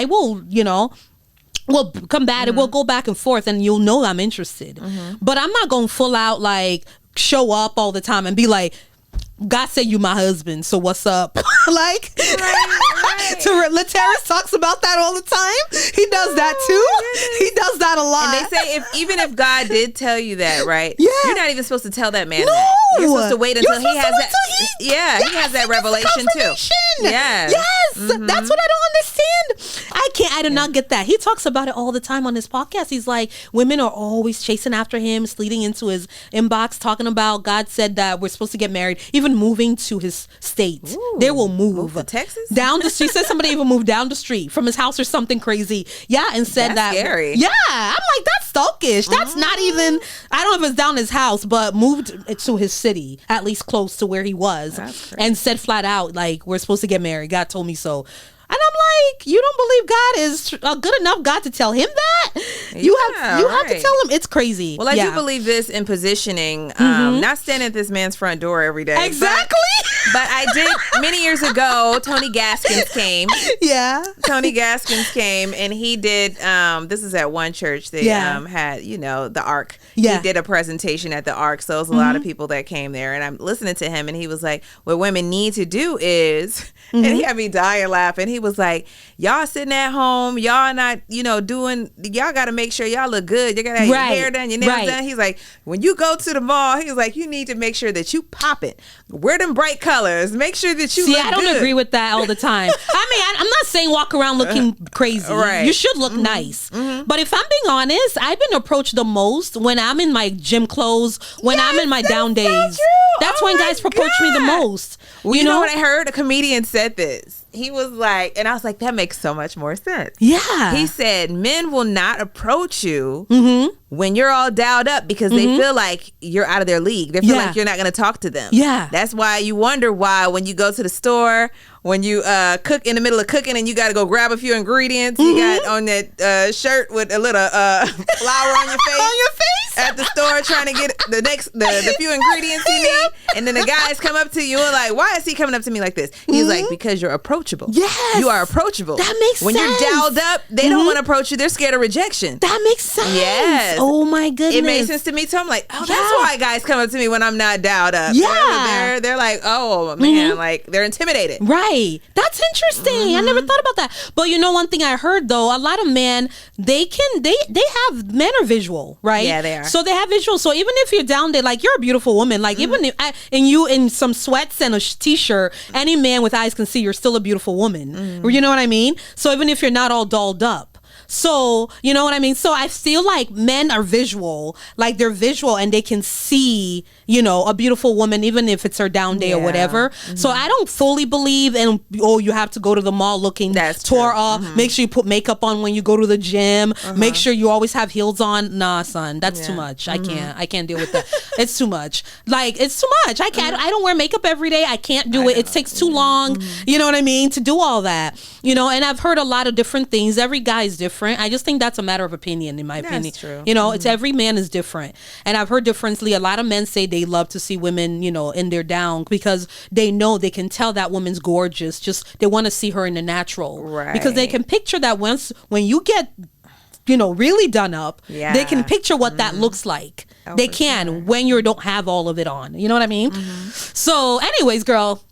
will, we'll combat it. We'll go back and forth, and you'll know I'm interested. But I'm not going full out, like, show up all the time and be like, God said you my husband, so what's up? Like, Lateris talks about that all the time. He does that too. He does that a lot. And they say even if God did tell you that, right? Yeah. You're not even supposed to tell that man that. You're supposed to wait until he has that. He has that revelation too. Yes. That's what I don't understand. I do not get that. He talks about it all the time on his podcast. He's like, women are always chasing after him, sleeting into his inbox, talking about God said that we're supposed to get married, even moving to his state. They will move to Texas, down the street. Said somebody even moved down the street from his house or something crazy. Yeah, and said that's scary. Yeah, I'm like, that's stalkish. That's not even. I don't know if it's down his house, but moved to his city, at least close to where he was, and said flat out, like, we're supposed to get married. God told me so. And I'm like, you don't believe God is a good enough God to tell him that? You have to tell him. It's crazy. Well, I do believe this in positioning, not standing at this man's front door every day. Exactly. But I did, many years ago, Tony Gaskins came. Yeah. Tony Gaskins came, and he did, this is at one church. They had, the Ark. Yeah. He did a presentation at the Ark. So it was a lot of people that came there. And I'm listening to him, and he was like, what women need to do is, and he had me dying laughing. He was like, y'all sitting at home, y'all not, doing, y'all got to make sure y'all look good. You got to have your hair done, your nails done. He's like, when you go to the mall, he's like, you need to make sure that you pop it. Wear them bright colors. Make sure that you look good. I don't agree with that all the time. I mean, I'm not saying walk around looking crazy. You should look nice. But if I'm being honest, I've been approached the most when I'm in my gym clothes, when I'm in my down days. That's when guys approach me the most. Well, you know what I heard? A comedian said this. He was like, and I was like, that makes so much more sense. Yeah. He said, men will not approach you when you're all dialed up because they feel like you're out of their league. They feel like you're not going to talk to them. Yeah. That's why you wonder why when you go to the store, when you cook in the middle of cooking and you got to go grab a few ingredients, you got on that shirt with a little flour on your face. At the store trying to get the few ingredients you need. And then the guys come up to you and like, why is he coming up to me like this? He's like, because you're approachable. Yes. You are approachable. That makes sense. When you're dialed up, they don't want to approach you. They're scared of rejection. That makes sense. Yes. Oh my goodness. It makes sense to me too. I'm like, that's why guys come up to me when I'm not dialed up. Yeah. They're like, oh man, like they're intimidated. Right. That's interesting. I never thought about that. But one thing I heard though, a lot of men, men are visual, right? Yeah, they are. So they have visual. So even if you're down there, like you're a beautiful woman, like even if and you in some sweats and a t-shirt, any man with eyes can see you're still a beautiful woman. You know what I mean? So even if you're not all dolled up. So, you know what I mean? So I feel like men are visual, like they're visual and they can see, a beautiful woman, even if it's her down day or whatever. So I don't fully believe in, you have to go to the mall looking tore up. Make sure you put makeup on when you go to the gym. Make sure you always have heels on. Nah, son, that's too much. I can't deal with that. It's too much. Like, it's too much. I don't wear makeup every day. I can't do it. It takes too long, you know what I mean, to do all that. And I've heard a lot of different things. Every guy is different. I just think that's a matter of opinion, in my opinion. That's true. It's every man is different. And I've heard differently. A lot of men say they love to see women, in their down because they know they can tell that woman's gorgeous. Just they want to see her in the natural. Right. Because they can picture that when you get really done up, they can picture what that looks like. They can when you don't have all of it on. You know what I mean? So anyways, girl,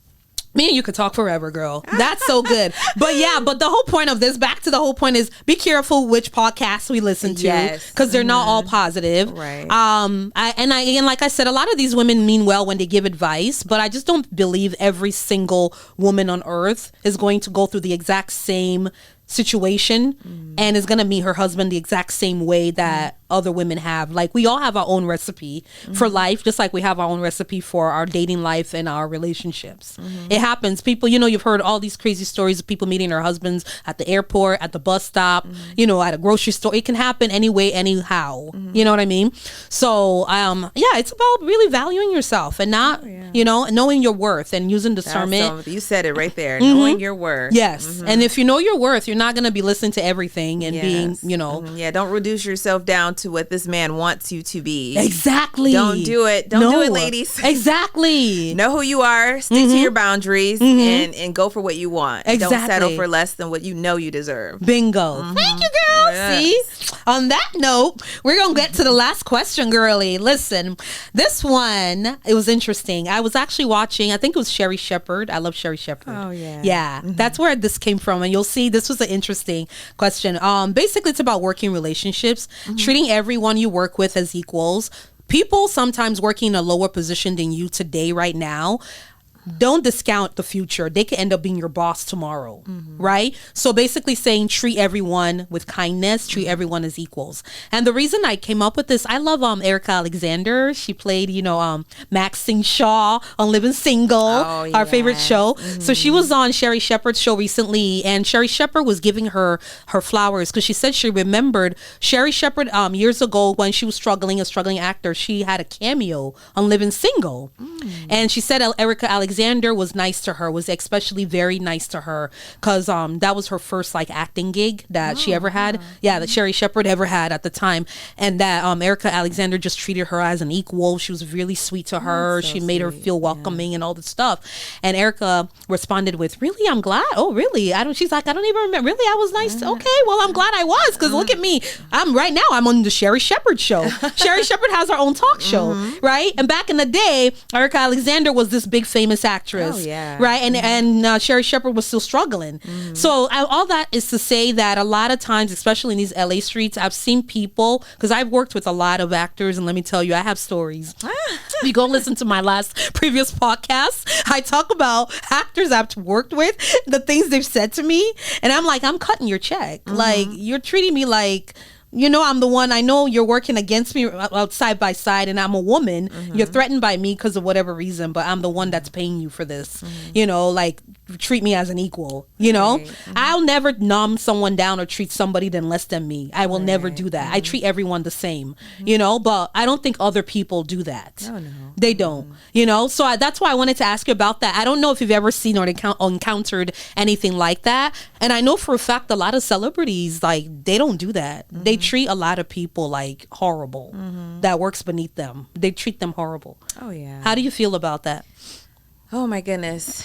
me and you could talk forever, girl. That's so good. But the whole point of this, back to the whole point, is be careful which podcasts we listen to because they're not all positive. Right. And like I said, a lot of these women mean well when they give advice, but I just don't believe every single woman on earth is going to go through the exact same situation and is going to meet her husband the exact same way that other women have. Like, we all have our own recipe for life, just like we have our own recipe for our dating life and our relationships. It happens. People, you've heard all these crazy stories of people meeting their husbands at the airport, at the bus stop, at a grocery store. It can happen anyway, anyhow. You know what I mean? So, it's about really valuing yourself and not, knowing your worth and using discernment. You said it right there, knowing your worth. Yes. And if you know your worth, you're not going to be listening to everything and being, don't reduce yourself down to what this man wants you to be. Exactly. Don't do it. Don't do it, ladies. Exactly. Know who you are. Stick to your boundaries and go for what you want. Exactly. Don't settle for less than what you know you deserve. Bingo. Thank you, girl. Yes. See? On that note, we're going to get to the last question, girly. Listen, this one, it was interesting. I was actually watching, I think it was Sherry Shepherd. I love Sherry Shepherd. Oh, yeah. Yeah. That's where this came from. And you'll see this was an interesting question. Basically, it's about working relationships, treating everyone you work with as equals. People sometimes working in a lower position than you today, right now, don't discount the future. They could end up being your boss tomorrow, right? So basically saying treat everyone with kindness, treat everyone as equals. And the reason I came up with this, I love Erica Alexander. She played, Maxine Shaw on Living Single, our favorite show. So she was on Sherry Shepherd's show recently, and Sherry Shepherd was giving her flowers because she said she remembered Sherry Shepherd years ago when she was a struggling actor. She had a cameo on Living Single. And she said Erica Alexander was nice to her, was especially very nice to her because that was her first acting gig that she ever had. Yeah, that Sherry Shepherd ever had at the time. And that Erica Alexander just treated her as an equal. She was really sweet to her. She made her feel welcoming and all this stuff. And Erica responded with, really, I'm glad. Oh, really? She's like, I don't even remember. Really? I was nice. Okay, well, I'm glad I was because look at me. I'm on the Sherry Shepherd show. Sherry Shepherd has her own talk show, right? And back in the day, Erica Alexander was this big famous actress, right? And Sherry Shepherd was still struggling. So all that is to say that a lot of times, especially in these LA streets, I've seen people, because I've worked with a lot of actors, and let me tell you, I have stories. If you go listen to my previous podcast, I talk about actors I've worked with, the things they've said to me, and I'm like, I'm cutting your check. Like, you're treating me like, I'm the one. I know you're working against me side by side, and I'm a woman. You're threatened by me because of whatever reason, but I'm the one that's paying you for this. Treat me as an equal. I'll never numb someone down or treat somebody than less than me. I will never do that. I treat everyone the same. But I don't think other people do that. No. They don't. So that's why I wanted to ask you about that. I don't know if you've ever seen or encountered anything like that. And I know for a fact a lot of celebrities, they don't do that. They treat a lot of people horrible that works beneath them. They treat them horrible. Oh, yeah. How do you feel about that? Oh, my goodness.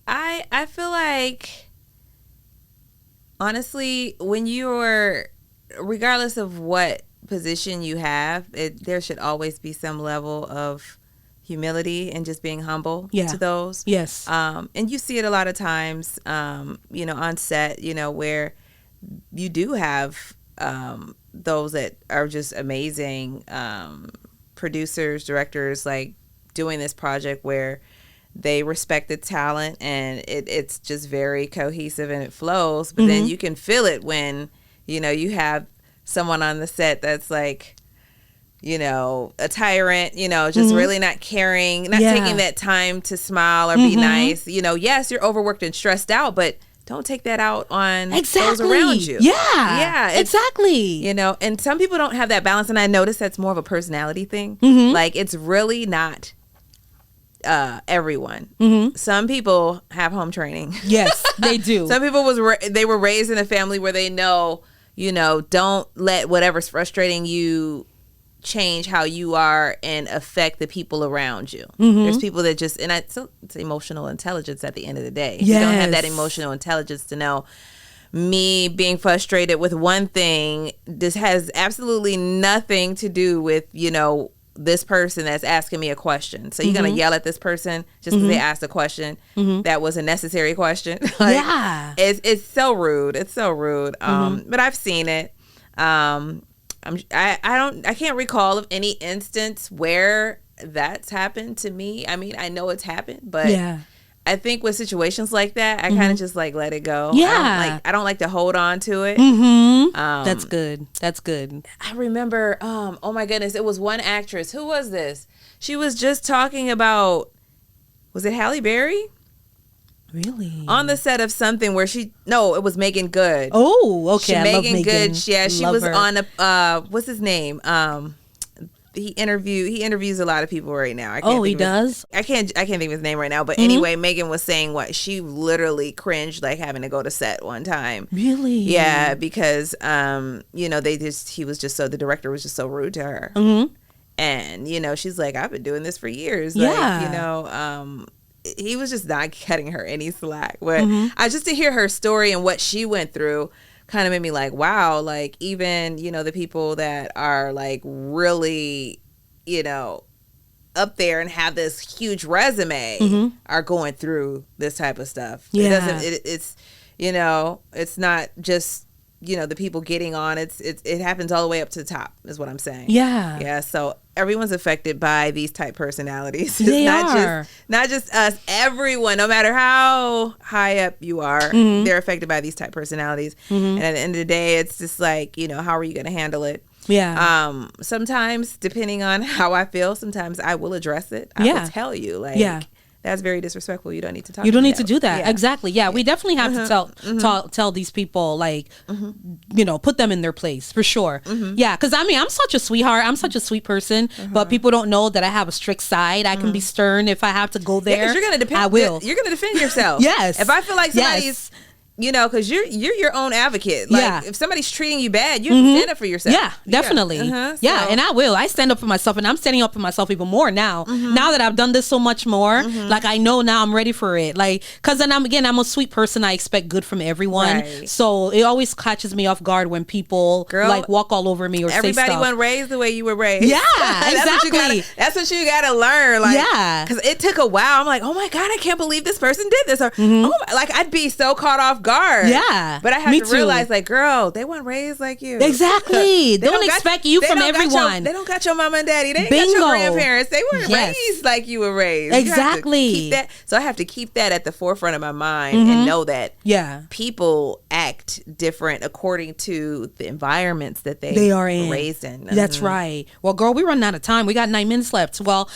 I feel like, honestly, when you're, regardless of what position you have, there should always be some level of humility and just being humble to those. Yes. And you see it a lot of times, on set, where you do have those that are just amazing producers, directors, doing this project where they respect the talent and it's just very cohesive and it flows. But then you can feel it when, you have someone on the set that's a tyrant, just really not caring, not taking that time to smile or be nice. Yes, you're overworked and stressed out, but don't take that out on those around you. Yeah, exactly. And some people don't have that balance, and I notice that's more of a personality thing. It's really not everyone. Some people have home training. Yes, they do. Some people they were raised in a family where they know, don't let whatever's frustrating you change how you are and affect the people around you. There's people that just, and it's emotional intelligence at the end of the day. If you don't have that emotional intelligence to know, me being frustrated with one thing, this has absolutely nothing to do with, this person that's asking me a question. So you're going to yell at this person just because they asked a question that was a necessary question. It's so rude. It's so rude. But I've seen it. I can't recall of any instance where that's happened to me. I mean, I know it's happened, but I think with situations like that, I kind of just like let it go. Yeah. I don't like to hold on to it. That's good. That's good. I remember, oh my goodness, it was one actress. Who was this? She was just talking about, was it Halle Berry? Really? On the set of something where it was Megan Good. Oh, okay. I love Megan Good. Yeah, she love was her. on a, what's his name? He interviews a lot of people right now. He does? I can't think of his name right now. But anyway, Megan was saying what she literally cringed like having to go to set one time. Really? Yeah, because the director was just so rude to her. And she's like, I've been doing this for years. He was just not cutting her any slack. But just to hear her story and what she went through kind of made me like, wow, like even, the people that are like really, up there and have this huge resume are going through this type of stuff. Yeah. It's not just, the people getting on. It happens all the way up to the top is what I'm saying. Yeah. Yeah. So everyone's affected by these type personalities. It's They not are. not just us. Everyone, no matter how high up you are, they're affected by these type personalities. And at the end of the day, it's just like, how are you going to handle it? Yeah. Sometimes, depending on how I feel, sometimes I will address it. I will tell you, like, that's very disrespectful. You don't need to talk. You don't need that. to do that. Yeah. Exactly. Yeah, we definitely have to tell these people, like, put them in their place for sure. Yeah, because I'm such a sweetheart. I'm such a sweet person, but people don't know that I have a strict side. I can be stern if I have to go there. Yeah, 'cause you're gonna defend. I will. You're gonna defend yourself. Yes. If I feel like somebody's. Because you're your own advocate. Like, if somebody's treating you bad, you have to stand up for yourself. Yeah, definitely. Yeah, and I will. I stand up for myself, and I'm standing up for myself even more now. Now that I've done this so much more, like I know now I'm ready for it. Like, because then I'm a sweet person. I expect good from everyone. Right. So it always catches me off guard when people like walk all over me or say stuff. Everybody wasn't raised the way you were raised. Yeah, exactly. That's what you gotta learn. Like, yeah, because it took a while. I'm like, oh my god, I can't believe this person did this. Or I'd be so caught off guard. Yeah, but I had to realize, like, girl, they weren't raised like you. Exactly. They don't expect you from everyone. They don't got your mama and daddy. They ain't got your grandparents. They weren't raised like you were raised. Exactly. Keep that. So I have to keep that at the forefront of my mind and know that people act different according to the environments that they are raised in. That's right. Well, girl, we're running out of time. We got 9 minutes left. Well,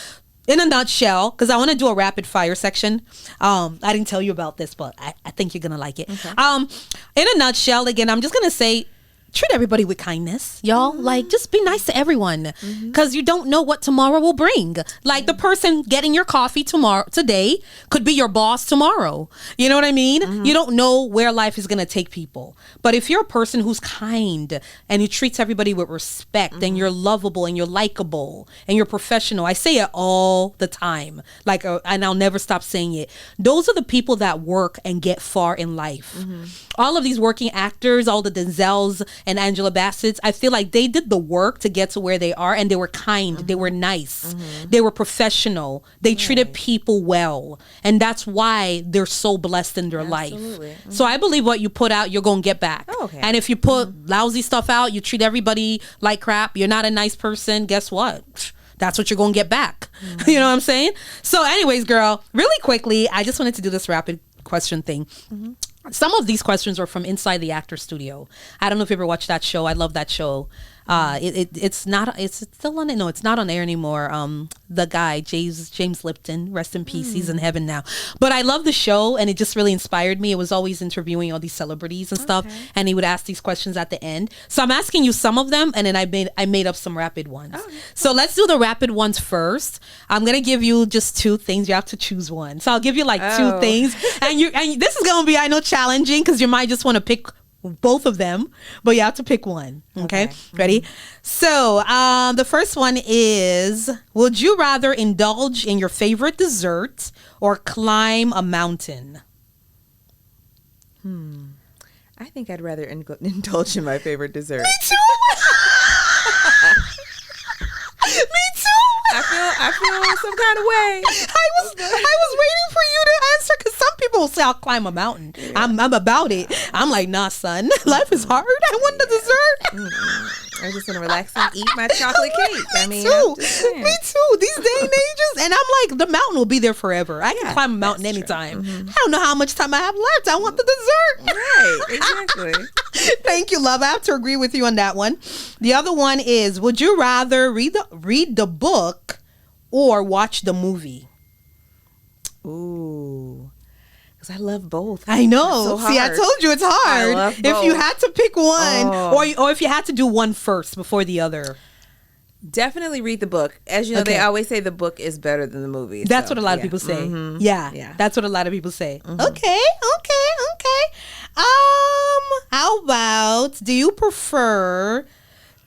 in a nutshell, because I want to do a rapid fire section. I didn't tell you about this, but I think you're gonna like it. Okay. In a nutshell, again, I'm just gonna say, treat everybody with kindness, y'all. Like, just be nice to everyone, because you don't know what tomorrow will bring. Like, the person getting your coffee today could be your boss tomorrow. You know what I mean? You don't know where life is gonna take people. But if you're a person who's kind and you treat everybody with respect and you're lovable and you're likable and you're professional, I say it all the time. Like, and I'll never stop saying it. Those are the people that work and get far in life. All of these working actors, all the Denzels and Angela Bassett's, I feel like they did the work to get to where they are, and they were kind, they were nice, they were professional, they treated people well, and that's why they're so blessed in their life. So I believe what you put out, you're gonna get back. And if you put lousy stuff out, you treat everybody like crap, you're not a nice person, guess what? That's what you're gonna get back. You know what I'm saying? So anyways, girl, really quickly, I just wanted to do this rapid question thing. Some of these questions are from inside the actor studio. I don't know if you ever watched that show. I love that show. It's still on it. No, it's not on air anymore. The guy, James Lipton, rest in peace. He's in heaven now. But I love the show, and it just really inspired me. It was always interviewing all these celebrities and stuff, and he would ask these questions at the end. So I'm asking you some of them, and then I made up some rapid ones. So let's do the rapid ones first. I'm gonna give you just 2 things. You have to choose one. So I'll give you like 2 things, and this is gonna be, I know, challenging because you might just want to pick both of them, but you have to pick one. Okay. Ready? So the first one is, would you rather indulge in your favorite dessert or climb a mountain? I think I'd rather indulge in my favorite dessert. Me too. Me too. I feel some kind of way. I was waiting for you to answer, because some people will say I'll climb a mountain. I'm about it. I'm like, nah, son. Life is hard. I want the dessert. I'm just gonna relax and eat my chocolate cake. Me too. These day and ages, and I'm like, the mountain will be there forever. I can climb a mountain anytime. I don't know how much time I have left. I want the dessert. Right, exactly. Thank you, love. I have to agree with you on that one. The other one is: would you rather read the book or watch the movie? Ooh. Because I love both. I know. So see, I told you it's hard. I love if you both. had to pick one, or if you had to do one first before the other. Definitely read the book. As you know, they always say the book is better than the movie. That's what a lot of people say. Yeah, that's what a lot of people say. Okay. How about, do you prefer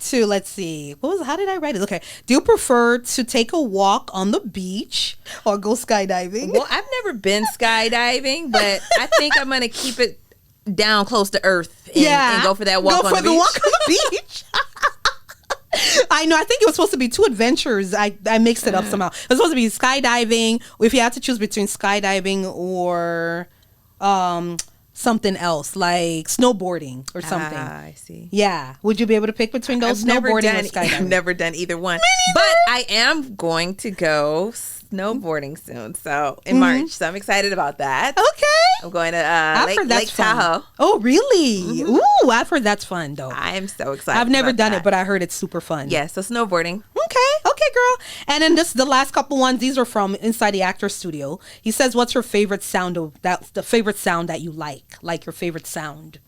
to, let's see, how did I write it? Okay. Do you prefer to take a walk on the beach or go skydiving? Well, I've never been skydiving, but I think I'm going to keep it down close to earth and go for that walk on the beach. Walk on the beach. I know. I think it was supposed to be two adventures. I mixed it up somehow. It was supposed to be skydiving. If you had to choose between skydiving or something else, like snowboarding or something. I see. Yeah. Would you be able to pick between those, snowboarding or skydiving? I've never done either one. But I am going to go snowboarding soon, so in March. So I'm excited about that. Okay. I'm going to Lake Tahoe. Oh, really? Ooh, I've heard that's fun, though. I am so excited. I've never done it, but I heard it's super fun. Yeah, so snowboarding. Okay, girl. And then the last couple ones, these are from Inside the Actor Studio. He says, what's your favorite sound the favorite sound that you like your favorite sound?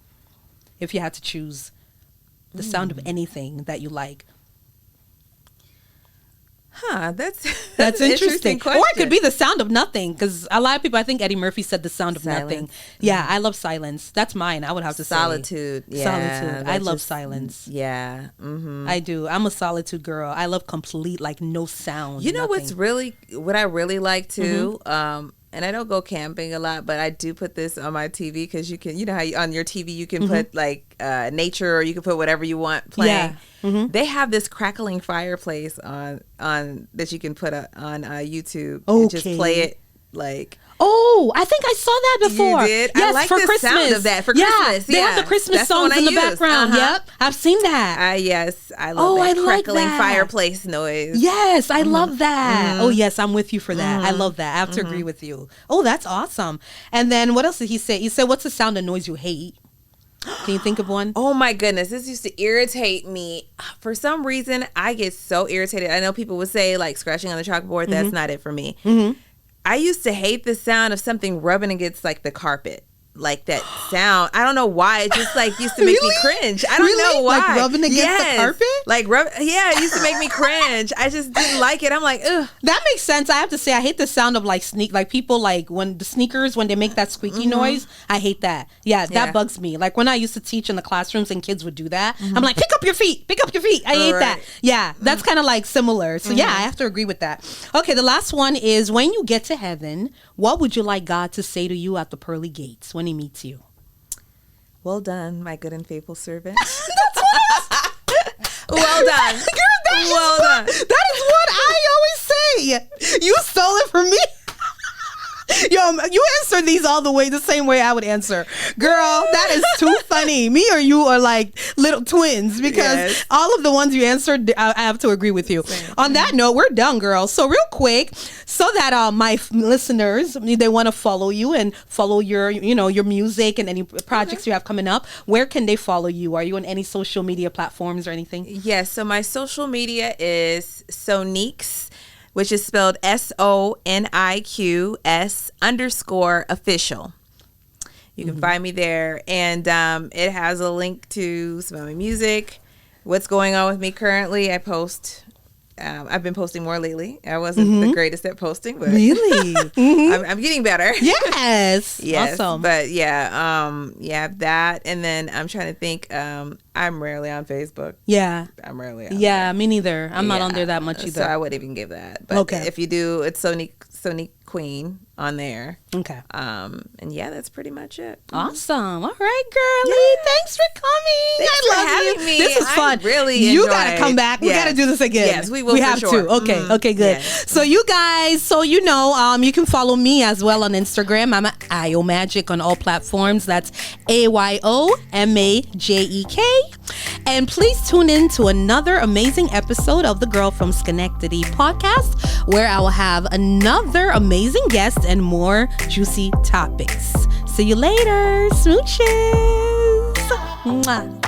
If you had to choose the sound of anything that you like. That's an interesting question. Or it could be the sound of nothing, because a lot of people, I think Eddie Murphy said the sound of nothing. Yeah, I love silence. That's mine. I would have to say solitude. Yeah, solitude. I love silence. Yeah, I do. I'm a solitude girl. I love complete, like, no sound. You know what I really like too. And I don't go camping a lot, but I do put this on my TV because you can, you know how on your TV you can put like nature, or you can put whatever you want playing. Yeah. They have this crackling fireplace on that you can put on YouTube and just play it like. Oh, I think I saw that before. You did? Yes, I like for the Christmas. sound of that for Christmas. They have the Christmas songs in the background. Yep, I've seen that. Yes, I love that crackling fireplace noise. Yes, I love that. Oh, yes, I'm with you for that. I love that. I have to agree with you. Oh, that's awesome. And then what else did he say? He said, what's the sound of noise you hate? Can you think of one? Oh my goodness, this used to irritate me. For some reason, I get so irritated. I know people would say like scratching on the chalkboard. That's not it for me. I used to hate the sound of something rubbing against like the carpet. Like that sound. I don't know why. It just like used to make me cringe. I don't know why. Like rubbing against the carpet? Like it used to make me cringe. I just didn't like it. I'm like, ugh. That makes sense. I have to say I hate the sound of like people like when the sneakers, when they make that squeaky noise. I hate that. Yeah, that bugs me. Like when I used to teach in the classrooms and kids would do that. I'm like, pick up your feet. I hate that. Yeah, that's kind of like similar. So yeah, I have to agree with that. Okay, the last one is, when you get to heaven, what would you like God to say to you at the pearly gates when he meets you? Well done, my good and faithful servant. Well done. Girl, well done. That is what I always say. You stole it from me. Yo, you answer these all the way the same way I would answer. Girl, that is too funny. Me or you are like little twins, because all of the ones you answered, I have to agree with you. Same. On that note, we're done, girl. So real quick, so that my listeners, they want to follow you and follow your music and any projects you have coming up, where can they follow you? Are you on any social media platforms or anything? Yes. So my social media is Soniques, which is spelled SONIQS_official. You can find me there. And it has a link to some of my music, what's going on with me currently. I post. I've been posting more lately. I wasn't the greatest at posting, but really, I'm getting better. Yes, awesome. But that, and then I'm trying to think. I'm rarely on Facebook. Yeah, I'm rarely on there. Me neither. I'm not on there that much either. So I wouldn't even give that. But if you do, it's Sony Queen on there. Okay. And that's pretty much it. Awesome. All right, girlie. Thanks for coming. Thanks for having me. This was fun. You gotta come back. We gotta do this again. Yes, we will. We have to. Okay. Okay. Good. Yes. So you guys, you can follow me as well on Instagram. I'm at IOMagic on all platforms. That's AYOMAJEK. And please tune in to another amazing episode of the Girl from Schenectady podcast, where I will have another amazing guest and more juicy topics. See you later. Smooches. Mwah.